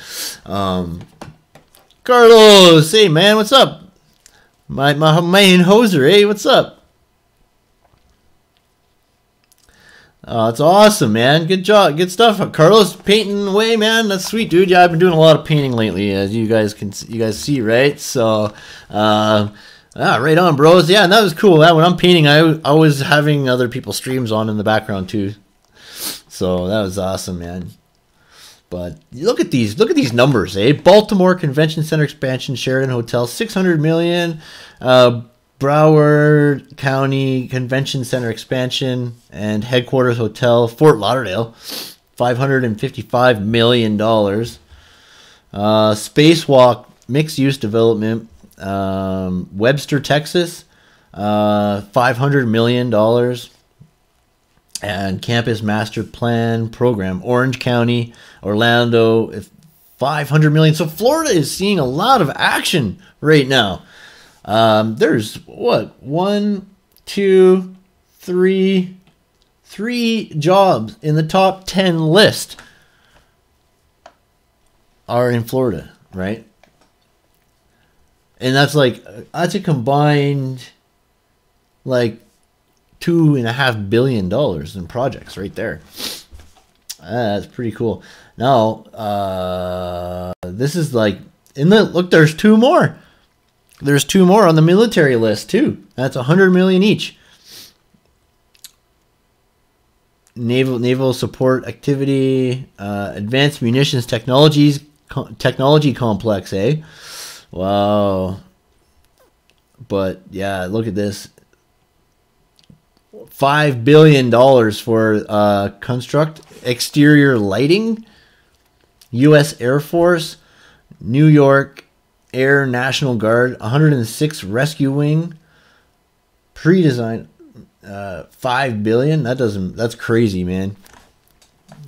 Carlos, hey man, what's up? My main hoser, hey, what's up? It's awesome, man. Good job, good stuff. Carlos painting away, man. That's sweet, dude. Yeah, I've been doing a lot of painting lately, as you guys see, right? So, right on, bros. Yeah, and that was cool. When I'm painting, I was having other people's streams on in the background too. So that was awesome, man. But look at these numbers, eh? Baltimore Convention Center expansion, Sheraton Hotel, $600 million. Broward County Convention Center expansion and headquarters hotel, Fort Lauderdale, $555 million. Spacewalk mixed-use development, Webster, Texas, $500 million. And campus master plan program, Orange County, Orlando, $500 million. So Florida is seeing a lot of action right now. There's what, 1, 2, 3 jobs in the top 10 list are in Florida, right? And that's a combined like $2.5 billion in projects right there. That's pretty cool. Now, this is like look, there's 2 more. There's 2 more on the military list too. That's $100 million each. Naval support activity, advanced munitions technology complex, eh? Wow. But yeah, look at this. $5 billion for construct exterior lighting. U.S. Air Force, New York Air National Guard, 106 Rescue Wing, pre-design, $5 billion. That's crazy, man.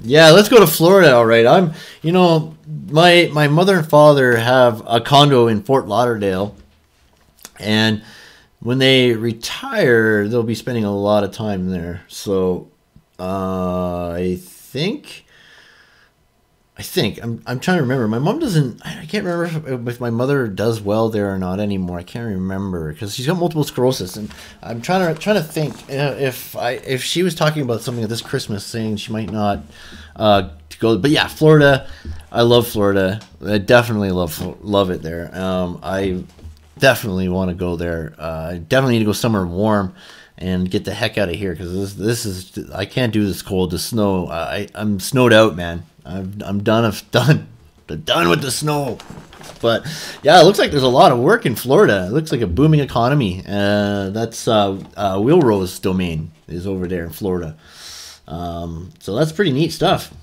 Yeah, let's go to Florida. All right, my mother and father have a condo in Fort Lauderdale, and when they retire, they'll be spending a lot of time there. So, I think I'm trying to remember. My mom doesn't. I can't remember if my mother does well there or not anymore. I can't remember because she's got multiple sclerosis, and I'm trying to think if she was talking about something this Christmas, saying she might not go. But yeah, Florida. I love Florida. I definitely love it there. I definitely want to go there. I definitely need to go somewhere warm and get the heck out of here because this is I can't do this cold. The snow. I'm snowed out, man. I'm done with the snow. But yeah, it looks like there's a lot of work in Florida. It looks like a booming economy. That's Wheelrose domain is over there in Florida. So that's pretty neat stuff.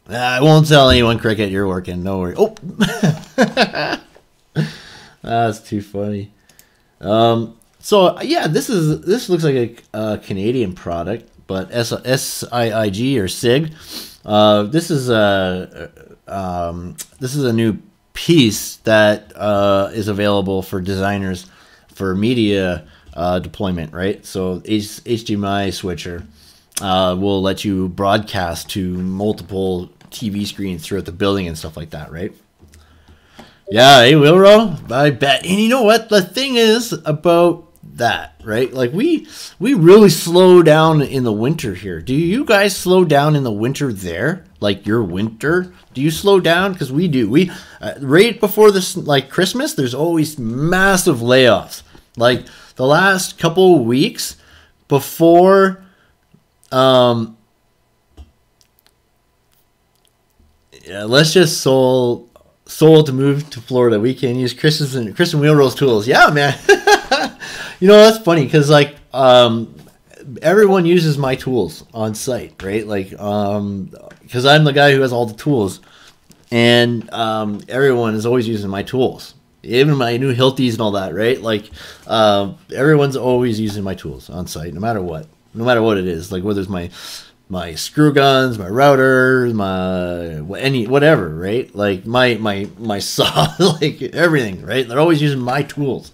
I won't tell anyone, Cricket. You're working. No worry. Oh, that's too funny. So yeah, this looks like a Canadian product, but SIIG or SIG. This is a new piece that is available for designers for media deployment, right? So HDMI switcher will let you broadcast to multiple TV screens throughout the building and stuff like that, right? Yeah, hey, Wilro, I bet. And you know what? The thing is about that, right? Like we really slow down in the winter here. Do you guys slow down in the winter there? Like your winter? Do you slow down? Because we do. We right before this, like Christmas, there's always massive layoffs. Like the last couple of weeks before, yeah, let's just sold to move to Florida. We can use Chris and Wheelrose tools. Yeah, man. You know, that's funny because like everyone uses my tools on site, right? Like because I'm the guy who has all the tools, and everyone is always using my tools, even my new Hiltis and all that, right? Like everyone's always using my tools on site, no matter what it is. Like whether it's my my screw guns, my router, whatever, right? Like my saw, like everything, right? They're always using my tools.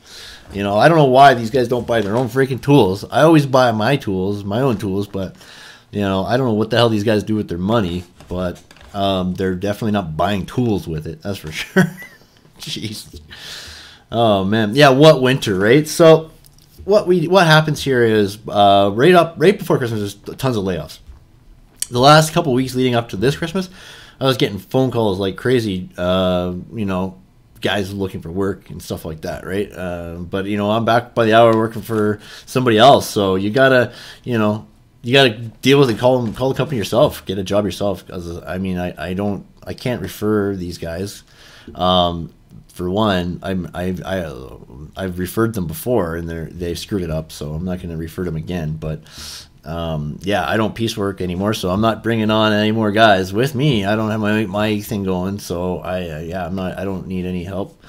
You know, I don't know why these guys don't buy their own freaking tools. I always buy my tools, my own tools, but you know, I don't know what the hell these guys do with their money, but they're definitely not buying tools with it. That's for sure. Jeez. Oh man, yeah. What winter, right? So what happens here is right before Christmas, there's tons of layoffs. The last couple weeks leading up to this Christmas, I was getting phone calls like crazy. You know, guys looking for work and stuff like that, right? But you know, I'm back by the hour working for somebody else, so you gotta deal with it. Call the company yourself. Get a job yourself. Because I mean, I can't refer these guys. For one, I've referred them before and they've screwed it up, so I'm not going to refer them again. But yeah, I don't piecework anymore, so I'm not bringing on any more guys with me. I don't have my thing going, so I don't need any help,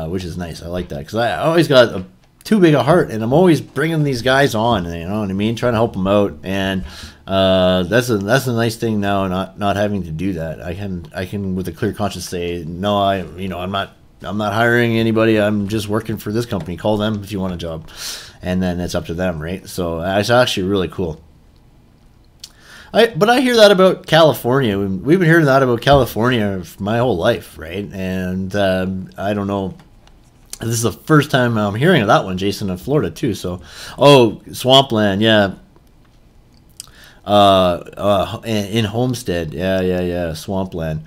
which is nice. I like that because I always got too big a heart, and I'm always bringing these guys on. You know what I mean? Trying to help them out, and that's a nice thing now. Not having to do that, I can with a clear conscience say no. I'm not hiring anybody. I'm just working for this company. Call them if you want a job, and then it's up to them, right? So it's actually really cool. But I hear that about California. We've been hearing that about California for my whole life, right? And I don't know. This is the first time I'm hearing of that one, Jason, in Florida too. So, swampland, yeah. In Homestead, yeah, swampland.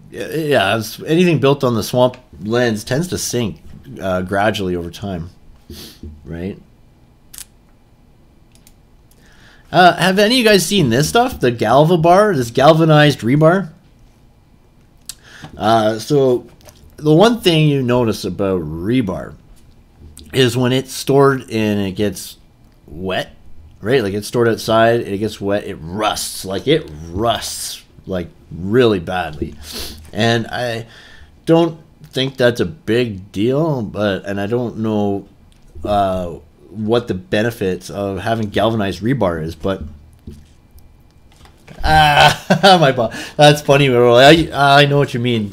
Yeah, anything built on the swamp lands tends to sink gradually over time, right? Have any of you guys seen this stuff? The Galva bar, this galvanized rebar. So the one thing you notice about rebar is when it's stored and it gets wet, right? Like it's stored outside, it gets wet, it rusts like really badly. And I don't think that's a big deal, and I don't know what the benefits of having galvanized rebar is, but my ball. That's funny. I know what you mean.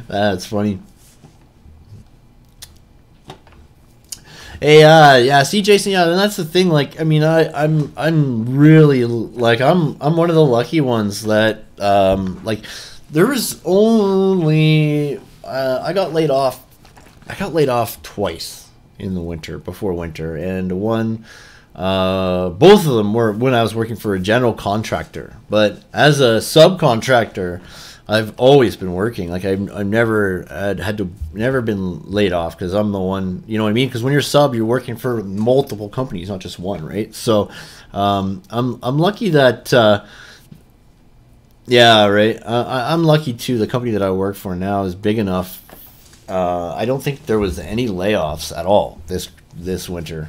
That's funny. Hey, yeah. See, Jason. Yeah, and that's the thing. Like, I mean, I'm really like I'm one of the lucky ones that like there was only I got laid off. I got laid off twice in the winter before winter, and both of them were when I was working for a general contractor. But as a subcontractor, I've always been working. Like I've never never been laid off because I'm the one. You know what I mean? Because when you're sub, you're working for multiple companies, not just one, right? So I'm lucky that. Yeah, right. I'm lucky too. The company that I work for now is big enough. I don't think there was any layoffs at all this winter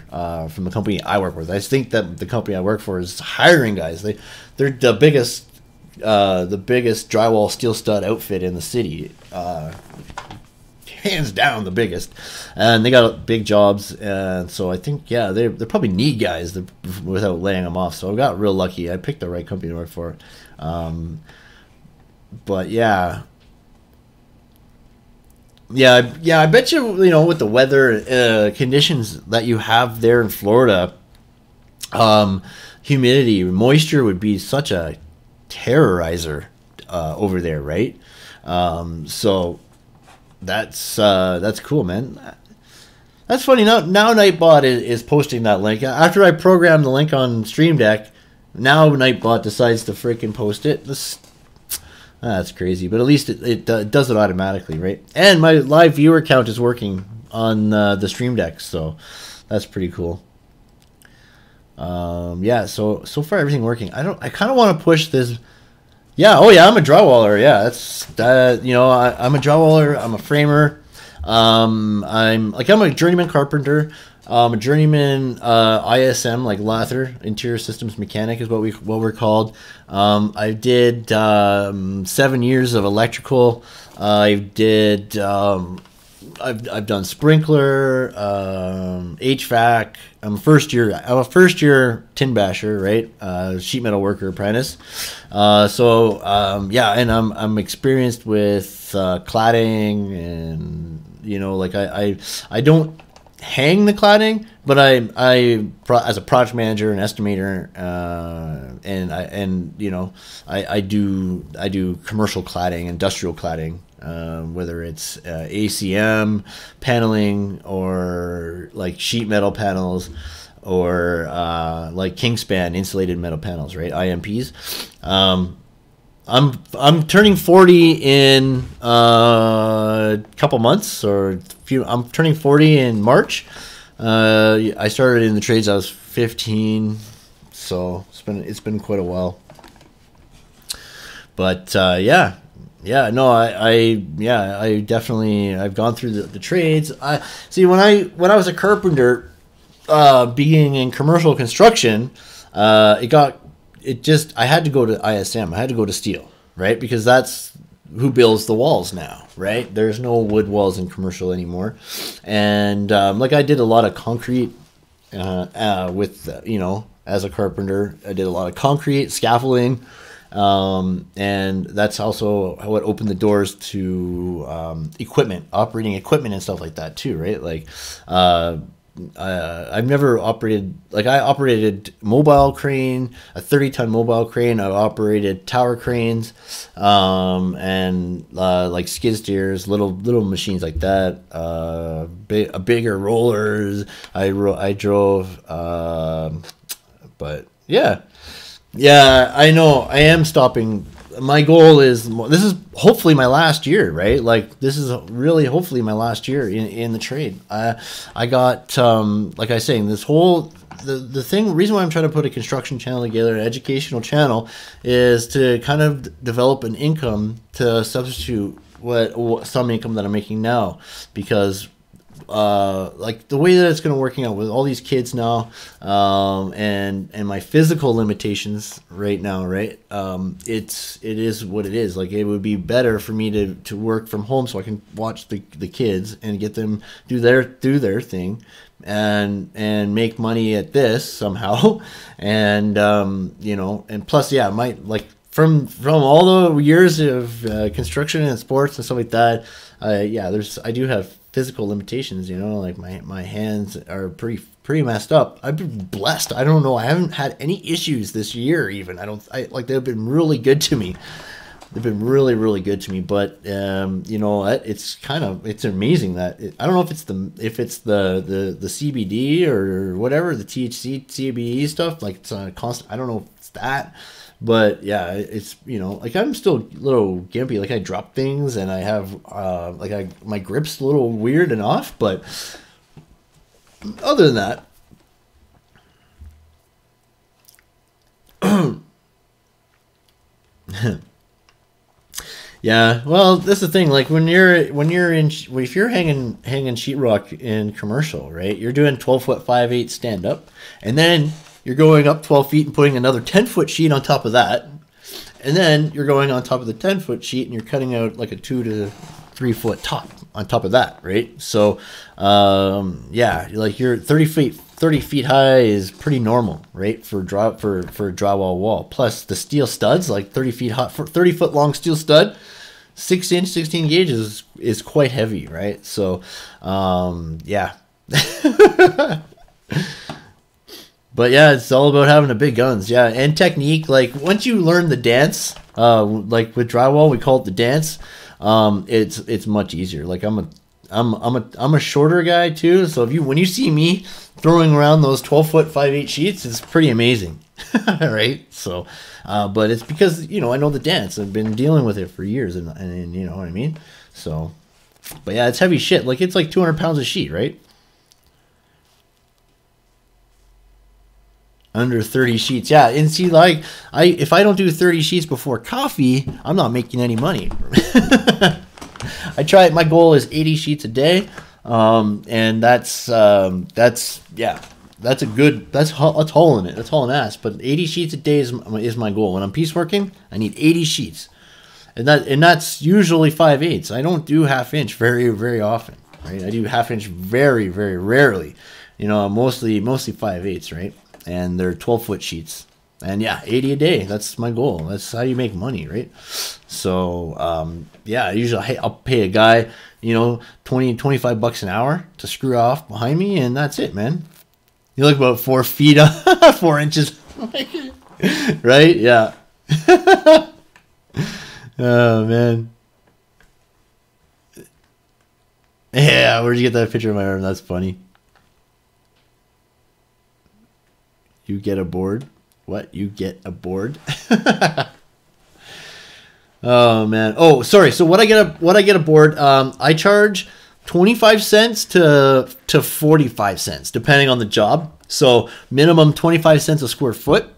from the company I work with. I think that the company I work for is hiring guys. They're the biggest drywall steel stud outfit in the city, hands down the biggest, and they got big jobs. And so I think they probably need guys without laying them off. So I got real lucky. I picked the right company to work for. But yeah. Yeah, I bet you with the weather conditions that you have there in Florida, humidity, moisture would be such a terrorizer over there, right? So that's cool, man. That's funny. Now Nightbot is posting that link. After I programmed the link on Stream Deck, now Nightbot decides to freaking post it. That's crazy, but at least it does it automatically, right? And my live viewer count is working on the Stream Deck, so that's pretty cool. Yeah, so far everything working. I kind of want to push this. Yeah, I'm a drywaller. Yeah, that's I'm a drywaller. I'm a framer. I'm a journeyman carpenter. A journeyman ISM, like Lather, interior systems mechanic is what we're called. I did 7 years of electrical. I did I've done sprinkler, HVAC. I'm a first year tin basher, right? Sheet metal worker apprentice. Yeah, and I'm experienced with cladding, and like I don't hang the cladding, but I as a project manager and estimator, I do commercial cladding, industrial cladding, whether it's ACM paneling or like sheet metal panels, or like Kingspan insulated metal panels, right? IMPs. I'm turning 40 in a couple months, or I'm turning 40 in March. I started in the trades I was 15, so it's been quite a while. But I definitely, I've gone through the trades. I see when I was a carpenter, being in commercial construction, I had to go to ISM. I had to go to steel, right? Because that's who builds the walls now, right? There's no wood walls in commercial anymore. And like I did a lot of concrete with, as a carpenter. I did a lot of concrete, scaffolding. And that's also what opened the doors to operating equipment and stuff like that too, right? Like I've never operated, like I operated mobile crane, a 30-ton mobile crane. I operated tower cranes, and like skid steers, little machines like that. Bigger rollers. I drove, but yeah, I know I am stopping. My goal is, this is hopefully my last year, right? Like this is really hopefully my last year in the trade. I got, like I was saying, this whole, the reason why I'm trying to put a construction channel together, an educational channel, is to kind of develop an income to substitute what some income that I'm making now, because like the way that it's going to working out with all these kids now, and my physical limitations right now, right? It is what it is. Like it would be better for me to work from home so I can watch the kids and get them do their thing, and make money at this somehow, and and plus, yeah, from all the years of construction and sports and stuff like that, I do have physical limitations, like my hands are pretty messed up. I've been blessed. I don't know. I haven't had any issues this year even. They've been really good to me. They've been really, really good to me. But it's amazing that I don't know if it's the CBD or whatever, the THC, CBD stuff. Like it's constant. I don't know if it's that. But yeah, it's, like I'm still a little gimpy. Like I drop things, and I have my grip's a little weird and off. But other than that, yeah. Well, that's the thing. Like if you're hanging sheetrock in commercial, right? You're doing 12-foot 5/8 stand up, and then you're going up 12 feet and putting another 10-foot sheet on top of that. And then you're going on top of the 10-foot sheet and you're cutting out like a 2 to 3 foot top on top of that, right? So, yeah, like you're 30 feet high is pretty normal, right? For a drywall wall. Plus the steel studs, like 30 feet high, 30 foot long steel stud, 6-inch, 16 gauge is quite heavy, right? So, yeah. But yeah, it's all about having the big guns, yeah, and technique. Like once you learn the dance, like with drywall, we call it the dance. It's much easier. Like I'm a shorter guy too, so when you see me throwing around those 12-foot 5/8 sheets, it's pretty amazing, right? So, but it's because I know the dance. I've been dealing with it for years, and you know what I mean. So, but yeah, it's heavy shit. Like it's like 200 pounds a sheet, right? Under 30 sheets, yeah. And see, like if I don't do 30 sheets before coffee, I'm not making any money. My goal is 80 sheets a day, and that's hauling it. That's hauling ass. But 80 sheets a day is my goal. When I'm pieceworking, I need 80 sheets, and that's usually 5/8. I don't do 1/2 inch very, very often. right? I do half-inch very, very rarely. You know, mostly 5/8, right? And they're 12-foot sheets. And yeah, 80 a day. That's my goal. That's how you make money, right? So, yeah, usually I'll pay a guy, you know, 20, 25 bucks an hour to screw off behind me, and that's it, man. You look about 4 feet, 4 inches, right? Yeah. Oh, man. Yeah, where'd you get that picture of my arm? That's funny. You get a board? What? You get a board? Oh man. Oh, sorry. So what I get a board? I charge 25 cents to 45 cents depending on the job. So minimum 25 cents a square foot.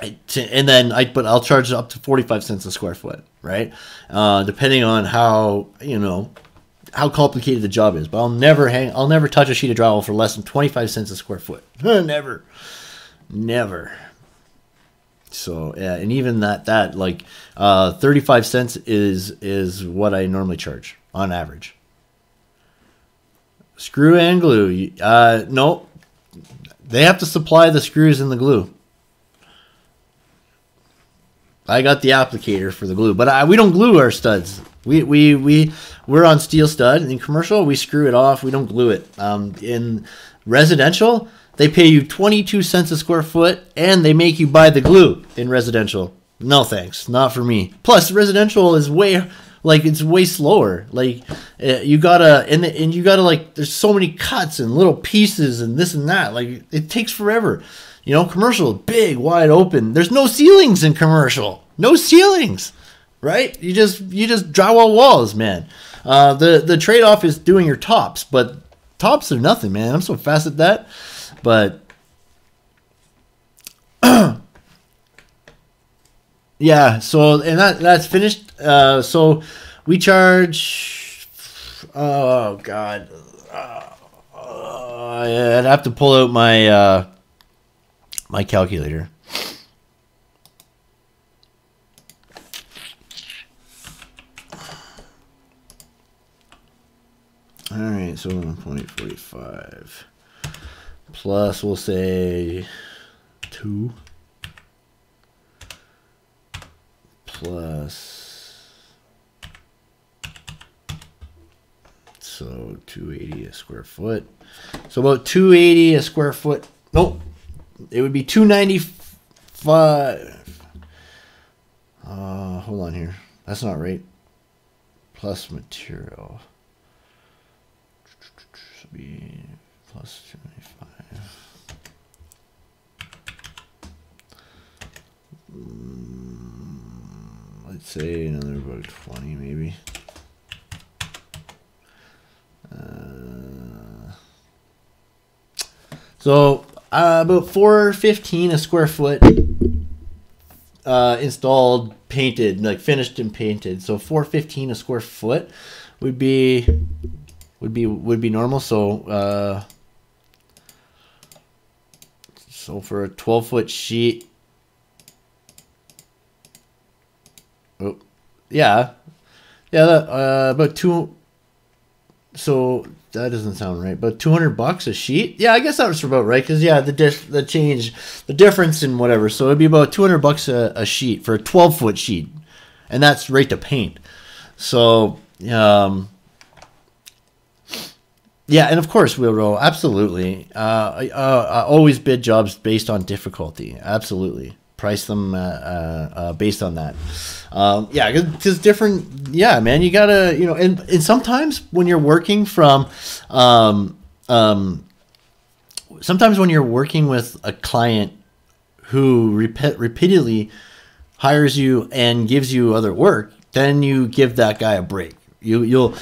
And then I'll charge up to 45 cents a square foot, right? Depending on how, you know, how complicated the job is. But I'll never touch a sheet of drywall for less than 25 cents a square foot. Never. So yeah, and even that like 35 cents is what I normally charge on average. Screw and glue. No, they have to supply the screws and the glue. I got the applicator for the glue, but we don't glue our studs. We're on steel stud. In commercial, we screw it off. We don't glue it. In residential, they pay you 22 cents a square foot, and they make you buy the glue in residential. No thanks, not for me. Plus, residential is it's way slower. Like you gotta and you gotta like there's so many cuts and little pieces and this and that. Like it takes forever. You know, commercial, big, wide open. There's no ceilings in commercial. No ceilings, right? You just drywall walls, man. The trade off is doing your tops, but tops are nothing, man. I'm so fast at that. But yeah, so and that's finished. So we charge. Oh God, I'd have to pull out my my calculator. All right, so 1.45 plus, we'll say 2 plus, so 280 a square foot. So about 280 a square foot. Nope, it would be 295. Hold on here. That's not right. Plus material. Should be plus 295. Let's say another about 20 maybe. So about $4.15 a square foot installed, painted, like finished and painted. So $4.15 a square foot would be normal. So so for a 12-foot sheet, oh yeah, about two. So that doesn't sound right, but $200 a sheet. Yeah, I guess that was about right, because yeah, the difference in whatever. So it'd be about $200 a sheet for a 12-foot sheet, and that's right to paint. So yeah, and of course wheel roll, absolutely. I always bid jobs based on difficulty. Absolutely, price them based on that. Yeah, because different. Yeah, man, you gotta, you know, and sometimes when you're working from, sometimes when you're working with a client who repeatedly hires you and gives you other work, then you give that guy a break. You'll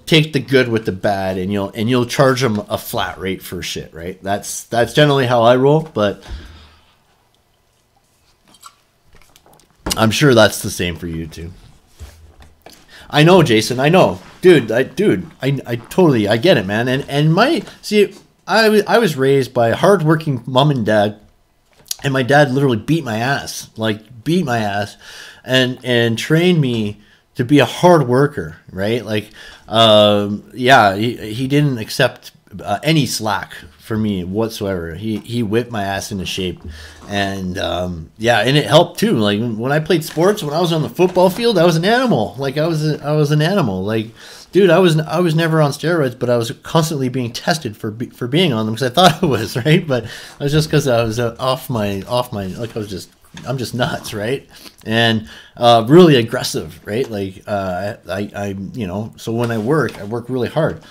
take the good with the bad, and you'll charge them a flat rate for shit, right? That's generally how I roll, but I'm sure that's the same for you too. I know, Jason. I know, dude. I totally, I get it, man. And I was raised by a hardworking mom and dad, and my dad literally beat my ass, and trained me to be a hard worker, right? Like, yeah, he didn't accept any slack for me whatsoever. He whipped my ass into shape, and yeah, and it helped too. Like when I played sports, when I was on the football field, I was an animal. Like I was an animal. Like, dude, I was never on steroids, but I was constantly being tested for being on them because I thought I was, right. But it was just because I was off my like I'm just nuts, right? And really aggressive, right? Like I you know, so when I work really hard.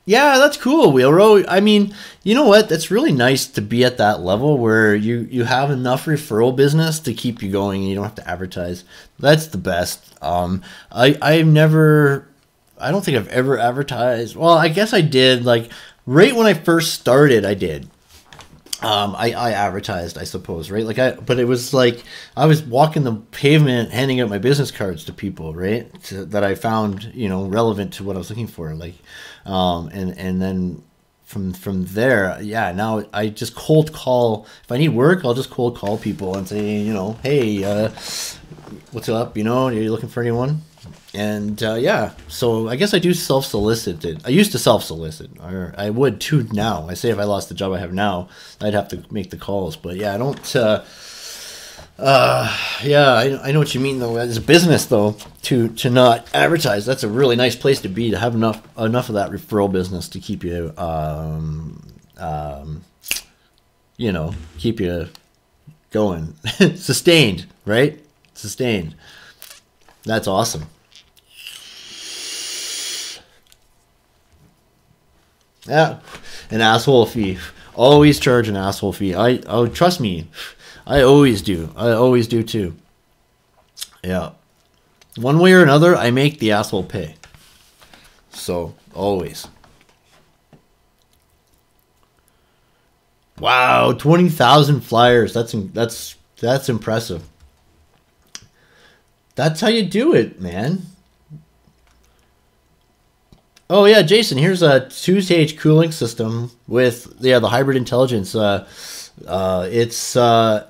Yeah, that's cool, Wheelrow. I mean, you know what? That's really nice to be at that level where you have enough referral business to keep you going and you don't have to advertise. That's the best. I've never, I don't think I've ever advertised. Well, I guess I did. Like right when I first started, I did. I advertised, I suppose, right? Like but it was like I was walking the pavement, handing out my business cards to people, right? That I found, you know, relevant to what I was looking for, like, and then from there, yeah. Now I just cold call. If I need work, I'll just cold call people and say, you know, hey, what's up? You know, are you looking for anyone? And yeah, so I guess I do self-solicit. I used to self-solicit, or I would too now. I say if I lost the job I have now, I'd have to make the calls. But yeah, I don't. Yeah, I know what you mean though. As a business though, to not advertise, that's a really nice place to be. To have enough of that referral business to keep you, you know, keep you going, sustained, right? Sustained. That's awesome. Yeah, an asshole fee. Always charge an asshole fee. Oh, trust me, I always do. I always do too. Yeah, one way or another, I make the asshole pay. So always. Wow, 20,000 flyers. That's impressive. That's how you do it, man. Oh yeah, Jason, here's a 2-stage cooling system with the hybrid intelligence. It's Air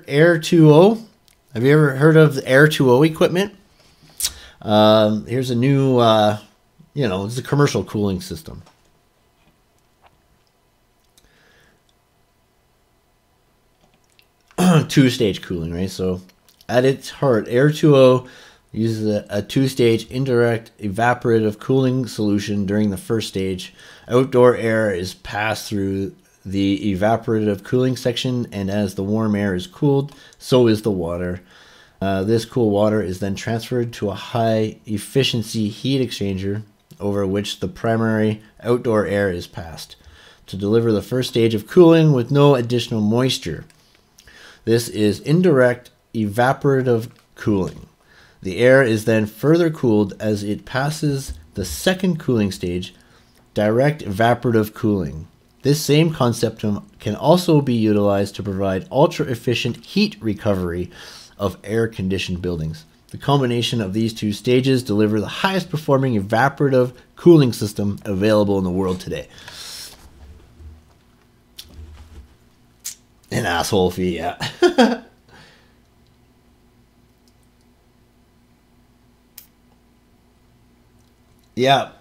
2.0. Have you ever heard of the Air 2.0 equipment? Here's a new you know, it's a commercial cooling system. Two-stage cooling, right? So at its heart, Air 2.0 uses a 2-stage indirect evaporative cooling solution. During the first stage, outdoor air is passed through the evaporative cooling section, and as the warm air is cooled, so is the water. This cool water is then transferred to a high-efficiency heat exchanger over which the primary outdoor air is passed to deliver the first stage of cooling with no additional moisture. This is indirect evaporative cooling. The air is then further cooled as it passes the second cooling stage, direct evaporative cooling. This same concept can also be utilized to provide ultra-efficient heat recovery of air-conditioned buildings. The combination of these two stages deliver the highest performing evaporative cooling system available in the world today. An asshole fee, yeah. Yeah.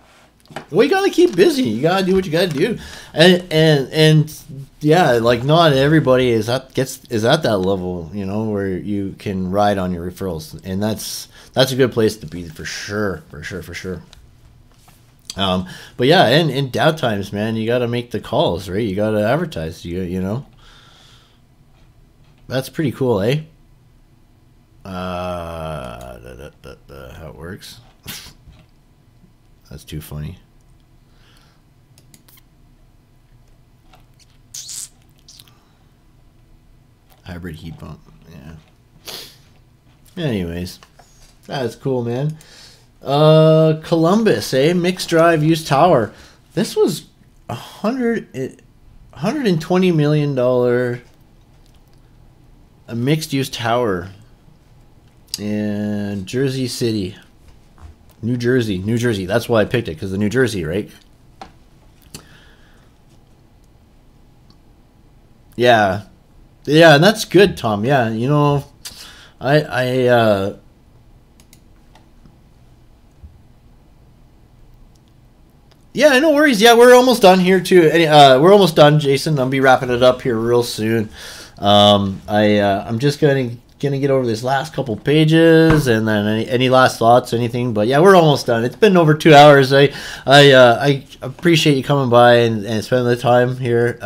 Well, you gotta keep busy. You gotta do what you gotta do, and yeah, like not everybody is at that level, you know, where you can ride on your referrals, and that's a good place to be for sure. But yeah, and in downtimes, man, you gotta make the calls, right? You gotta advertise. You know, that's pretty cool, eh? How it works. That's too funny. Hybrid heat pump. Yeah. Anyways, that's cool, man. Columbus, mixed drive use tower. This was $120 million a mixed use tower in Jersey City. New Jersey. That's why I picked it, because of New Jersey, right? Yeah, and that's good, Tom. Yeah, you know, Yeah, no worries. Yeah, we're almost done here too. We're almost done, Jason. I'll be wrapping it up here real soon. I'm just gonna get over this last couple pages, and then any last thoughts, anything. But yeah, we're almost done. It's been over 2 hours. I appreciate you coming by and spending the time here.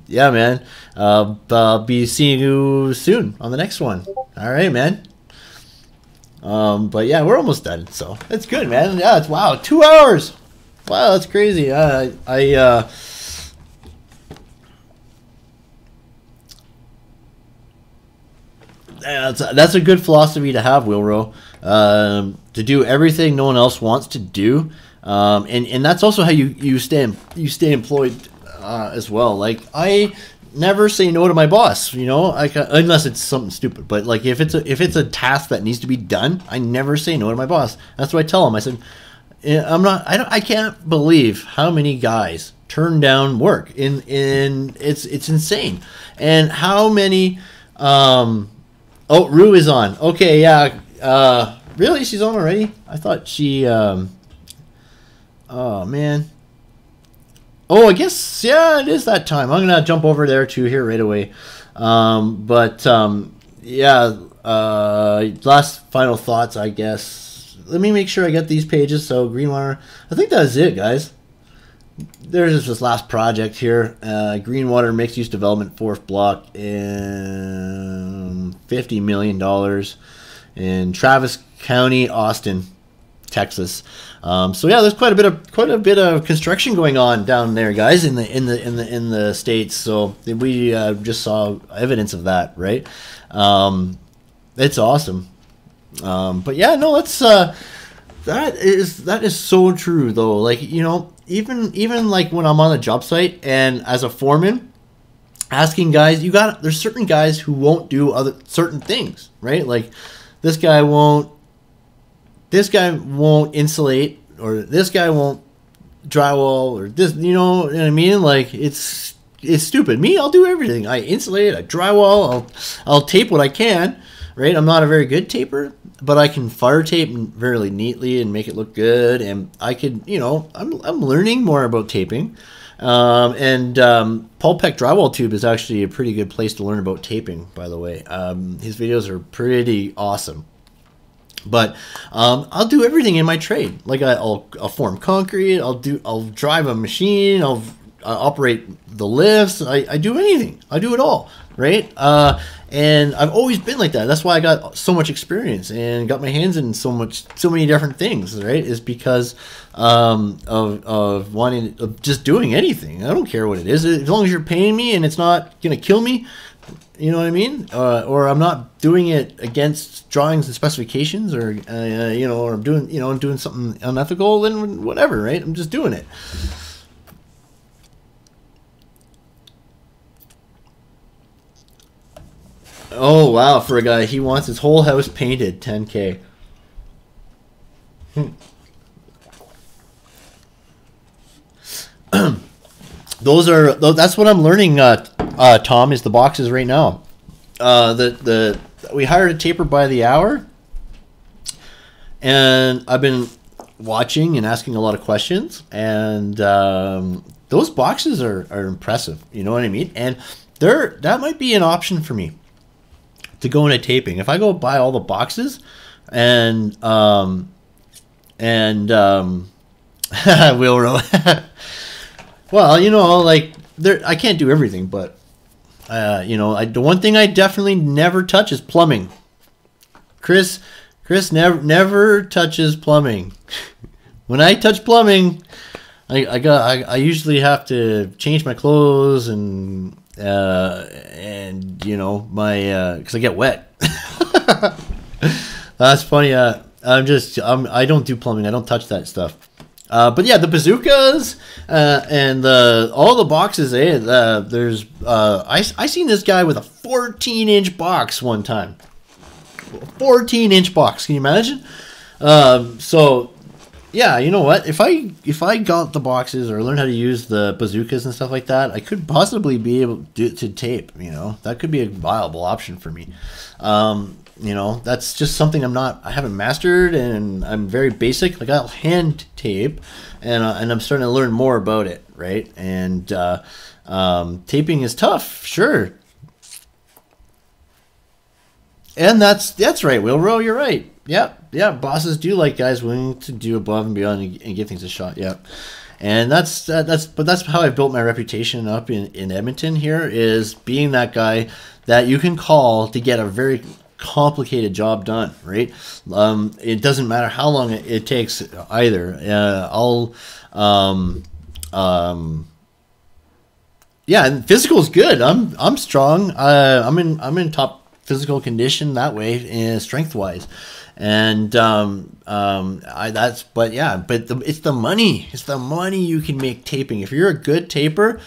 Yeah, man. I'll be seeing you soon on the next one. All right, man. But yeah, we're almost done. So it's good, man. Yeah, it's wow, 2 hours. Wow, that's crazy. That's a good philosophy to have, Wilro. To do everything no one else wants to do, and that's also how you stay employed as well. Like, I never say no to my boss, you know, unless it's something stupid. But like, if it's a task that needs to be done, I never say no to my boss. That's what I tell him. I said, I can't believe how many guys turn down work. It's insane. And how many oh, Rue is on. Okay, yeah. Really? She's on already? I thought she oh man. Oh, I guess yeah, it is that time. I'm gonna jump over there too here right away. Yeah, last final thoughts, I guess. Let me make sure I get these pages. So Greenwater, I think that's it, guys. There's this last project here. Greenwater mixed use development, fourth block, and $50 million in Travis County, Austin, Texas. So yeah, there's quite a bit of construction going on down there, guys, in the States. So we just saw evidence of that, right? It's awesome. But yeah, no, that's that is so true though. Like, you know, even like when I'm on a job site and as a foreman, asking guys, there's certain guys who won't do other certain things, right? Like this guy won't insulate, or this guy won't drywall, or this, you know what I mean? Like it's stupid. Me, I'll do everything. I insulate, I drywall, I'll tape what I can, right? I'm not a very good taper, but I can fire tape very neatly and make it look good. And I could, you know, I'm learning more about taping. Paul Peck Drywall Tube is actually a pretty good place to learn about taping, by the way. His videos are pretty awesome. But I'll do everything in my trade. Like I'll form concrete. I'll drive a machine. I'll operate the lifts. I do anything. I do it all, right? And I've always been like that. That's why I got so much experience and got my hands in so many different things, right? Is because of just doing anything. I don't care what it is, as long as you're paying me and it's not gonna kill me. You know what I mean? Or I'm not doing it against drawings and specifications, or you know, or I'm doing something unethical. Then whatever, right? I'm just doing it. Oh wow! For a guy, he wants his whole house painted. 10K. That's what I'm learning. Tom, is the boxes right now. We hired a taper by the hour, and I've been watching and asking a lot of questions, and those boxes are impressive. You know what I mean? And that might be an option for me to go into taping. If I go buy all the boxes and Will well, you know, like I can't do everything, but you know, the one thing I definitely never touch is plumbing. Chris never touches plumbing. When I touch plumbing, I usually have to change my clothes and you know, my because I get wet. That's funny. I don't do plumbing. I don't touch that stuff. But yeah, the bazookas and all the boxes. There's I seen this guy with a 14-inch box one time. 14-inch box. Can you imagine? So yeah, you know what? If I got the boxes or learned how to use the bazookas and stuff like that, I could possibly be able to tape. You know, that could be a viable option for me. You know, that's just something I haven't mastered, and I'm very basic. Like, I'll hand tape, and I'm starting to learn more about it, right? And taping is tough, sure. And that's right, Wilbro, you're right. Yep, yeah, bosses do like guys willing to do above and beyond and give things a shot. Yep. And that's how I built my reputation up in Edmonton here, is being that guy that you can call to get a very complicated job done, right? It doesn't matter how long it takes either. Yeah, and physical is good. I'm strong. I'm in top physical condition that way, strength wise, and it's the money. It's the money you can make taping. If you're a good taper,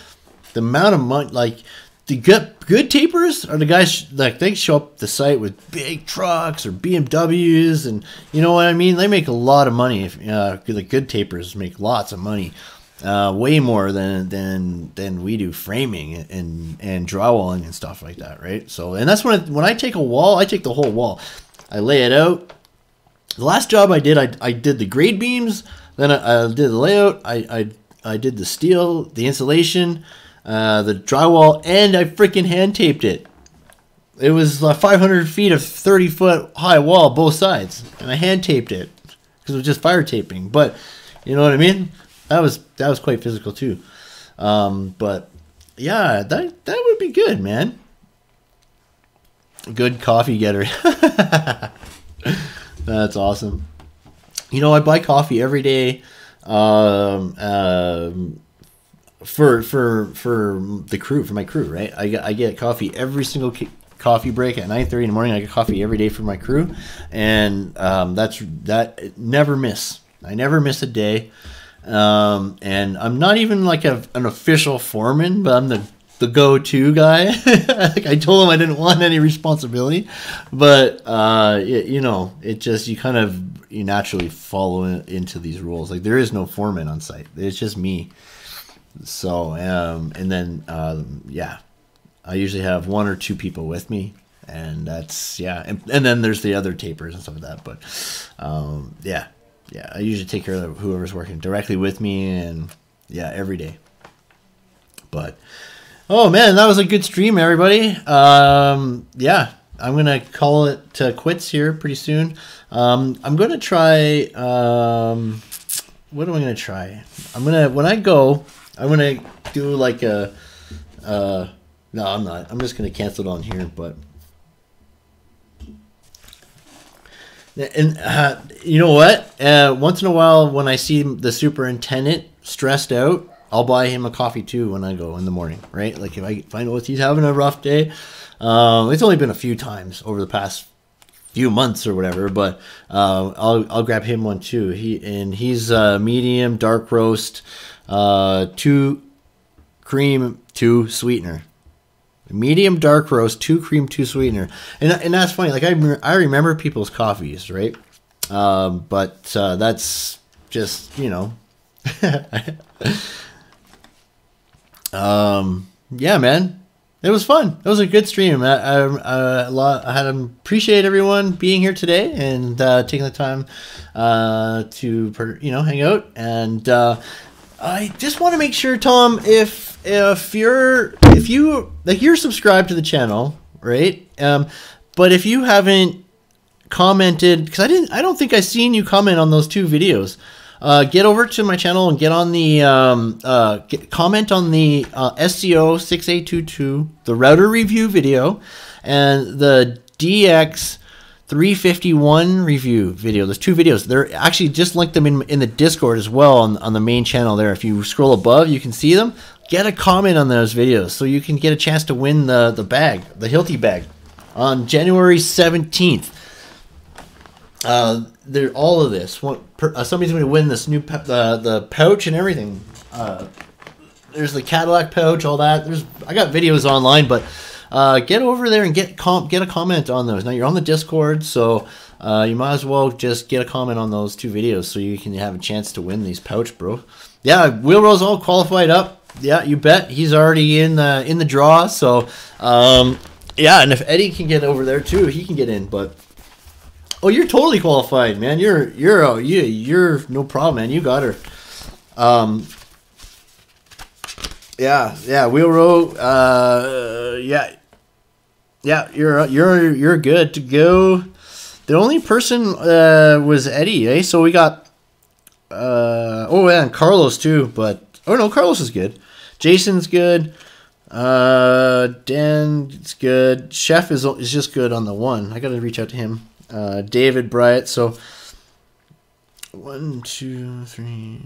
the amount of money, like the good tapers are the guys like they show up the site with big trucks or BMWs, and you know what I mean. They make a lot of money. If the good tapers make lots of money. Way more than we do framing and drywalling and stuff like that, right? So, and that's when I take a wall, I take the whole wall, I lay it out. The last job I did, I did the grade beams, then I did the layout, I did the steel, the insulation, the drywall, and I freaking hand taped it. It was 500 feet of 30-foot high wall, both sides, and I hand taped it because it was just fire taping. But you know what I mean? That was quite physical too. But yeah, that would be good, man. Good coffee getter. That's awesome. You know, I buy coffee every day for the crew, for my crew, right? I get coffee every single coffee break at 9:30 in the morning. I get coffee every day for my crew, and that never miss. I never miss a day. And I'm not even like an official foreman, but I'm the go-to guy. Like, I told him I didn't want any responsibility, but you know, it just you naturally follow into these roles. Like, there is no foreman on site; it's just me. So and then yeah, I usually have 1 or 2 people with me, and that's and then there's the other tapers and stuff like that. But yeah. Yeah, I usually take care of whoever's working directly with me, and yeah, every day. But oh man, that was a good stream, everybody. Yeah, I'm gonna call it quits here pretty soon. I'm gonna try. What am I gonna try? When I go, I'm gonna do like a. No, I'm not. I'm just gonna cancel it on here, but. And you know what? Once in a while, when I see the superintendent stressed out, I'll buy him a coffee too when I go in the morning, right? Like, if I know he's having a rough day, it's only been a few times over the past few months or whatever, but I'll grab him one too. He's medium dark roast, 2 cream, 2 sweetener. Medium dark roast, 2 cream, 2 sweetener, and that's funny. Like, I remember people's coffees, right? But that's just, you know. Yeah, man, it was fun. It was a good stream. I appreciate everyone being here today and taking the time to hang out. And I just want to make sure, Tom, if you're subscribed to the channel, right? But if you haven't commented, because I don't think I seen you comment on those 2 videos. Get over to my channel and get on the comment on the SCO 6822, the router review video, and the DX 351 review video. There's 2 videos. They're actually just linked them in the Discord as well on the main channel there. If you scroll above, you can see them. Get a comment on those videos so you can get a chance to win the bag, the Hilti bag, on January 17th. They're all of this. Somebody's going to win this new the pouch and everything. There's the Cadillac pouch, all that. I got videos online, but get over there and get a comment on those. Now you're on the Discord, so you might as well just get a comment on those 2 videos so you can have a chance to win these pouch, bro. Yeah, Wheelrow's all qualified up. Yeah, you bet. He's already in the draw. So yeah, and if Eddie can get over there too, he can get in. But oh, you're totally qualified, man. You're no problem, man. You got her. Yeah, Wheelrow. Yeah, you're good to go. The only person was Eddie, eh? So we got oh, yeah, and Carlos too. But oh no, Carlos is good. Jason's good. Dan's good. Chef is just good on the 1. I gotta reach out to him. David Bryant. So 1, 2, 3.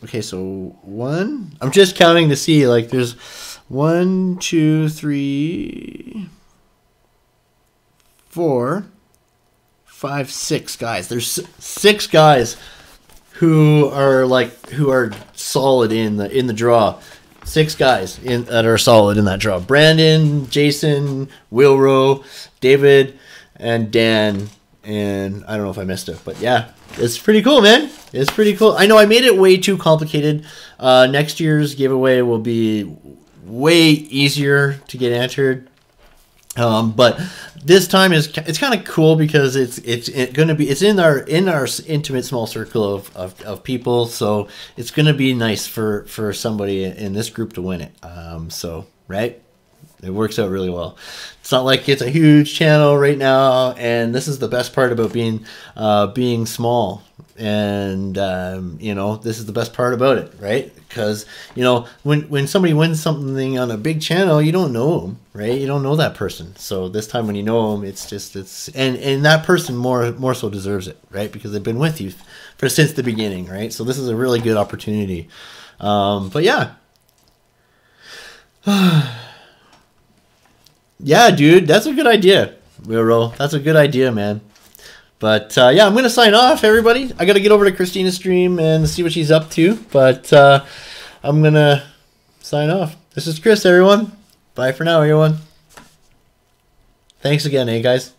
Okay, so 1. I'm just counting to see. Like, there's 1, 2, 3, 4, 5, 6 guys. There's 6 guys who are solid in the draw. 6 guys that are solid in that draw. Brandon, Jason, Willrow, David, and Dan. And I don't know if I missed it, but yeah, it's pretty cool, man. It's pretty cool. I know I made it way too complicated. Next year's giveaway will be way easier to get entered. But this time it's kind of cool because it's in our intimate small circle of people, so it's gonna be nice for somebody in this group to win it. So right, it works out really well. It's not like it's a huge channel right now, and this is the best part about being small. And you know, this is the best part about it, right? Because you know, when somebody wins something on a big channel, you don't know them, right? You don't know that person. So this time when you know them, it's and that person more so deserves it, right? Because they've been with you since the beginning, right? So this is a really good opportunity. But yeah. Yeah, dude, that's a good idea, Wilro. That's a good idea, man. But yeah, I'm going to sign off, everybody. I got to get over to Christina's stream and see what she's up to. But I'm going to sign off. This is Chris, everyone. Bye for now, everyone. Thanks again, guys.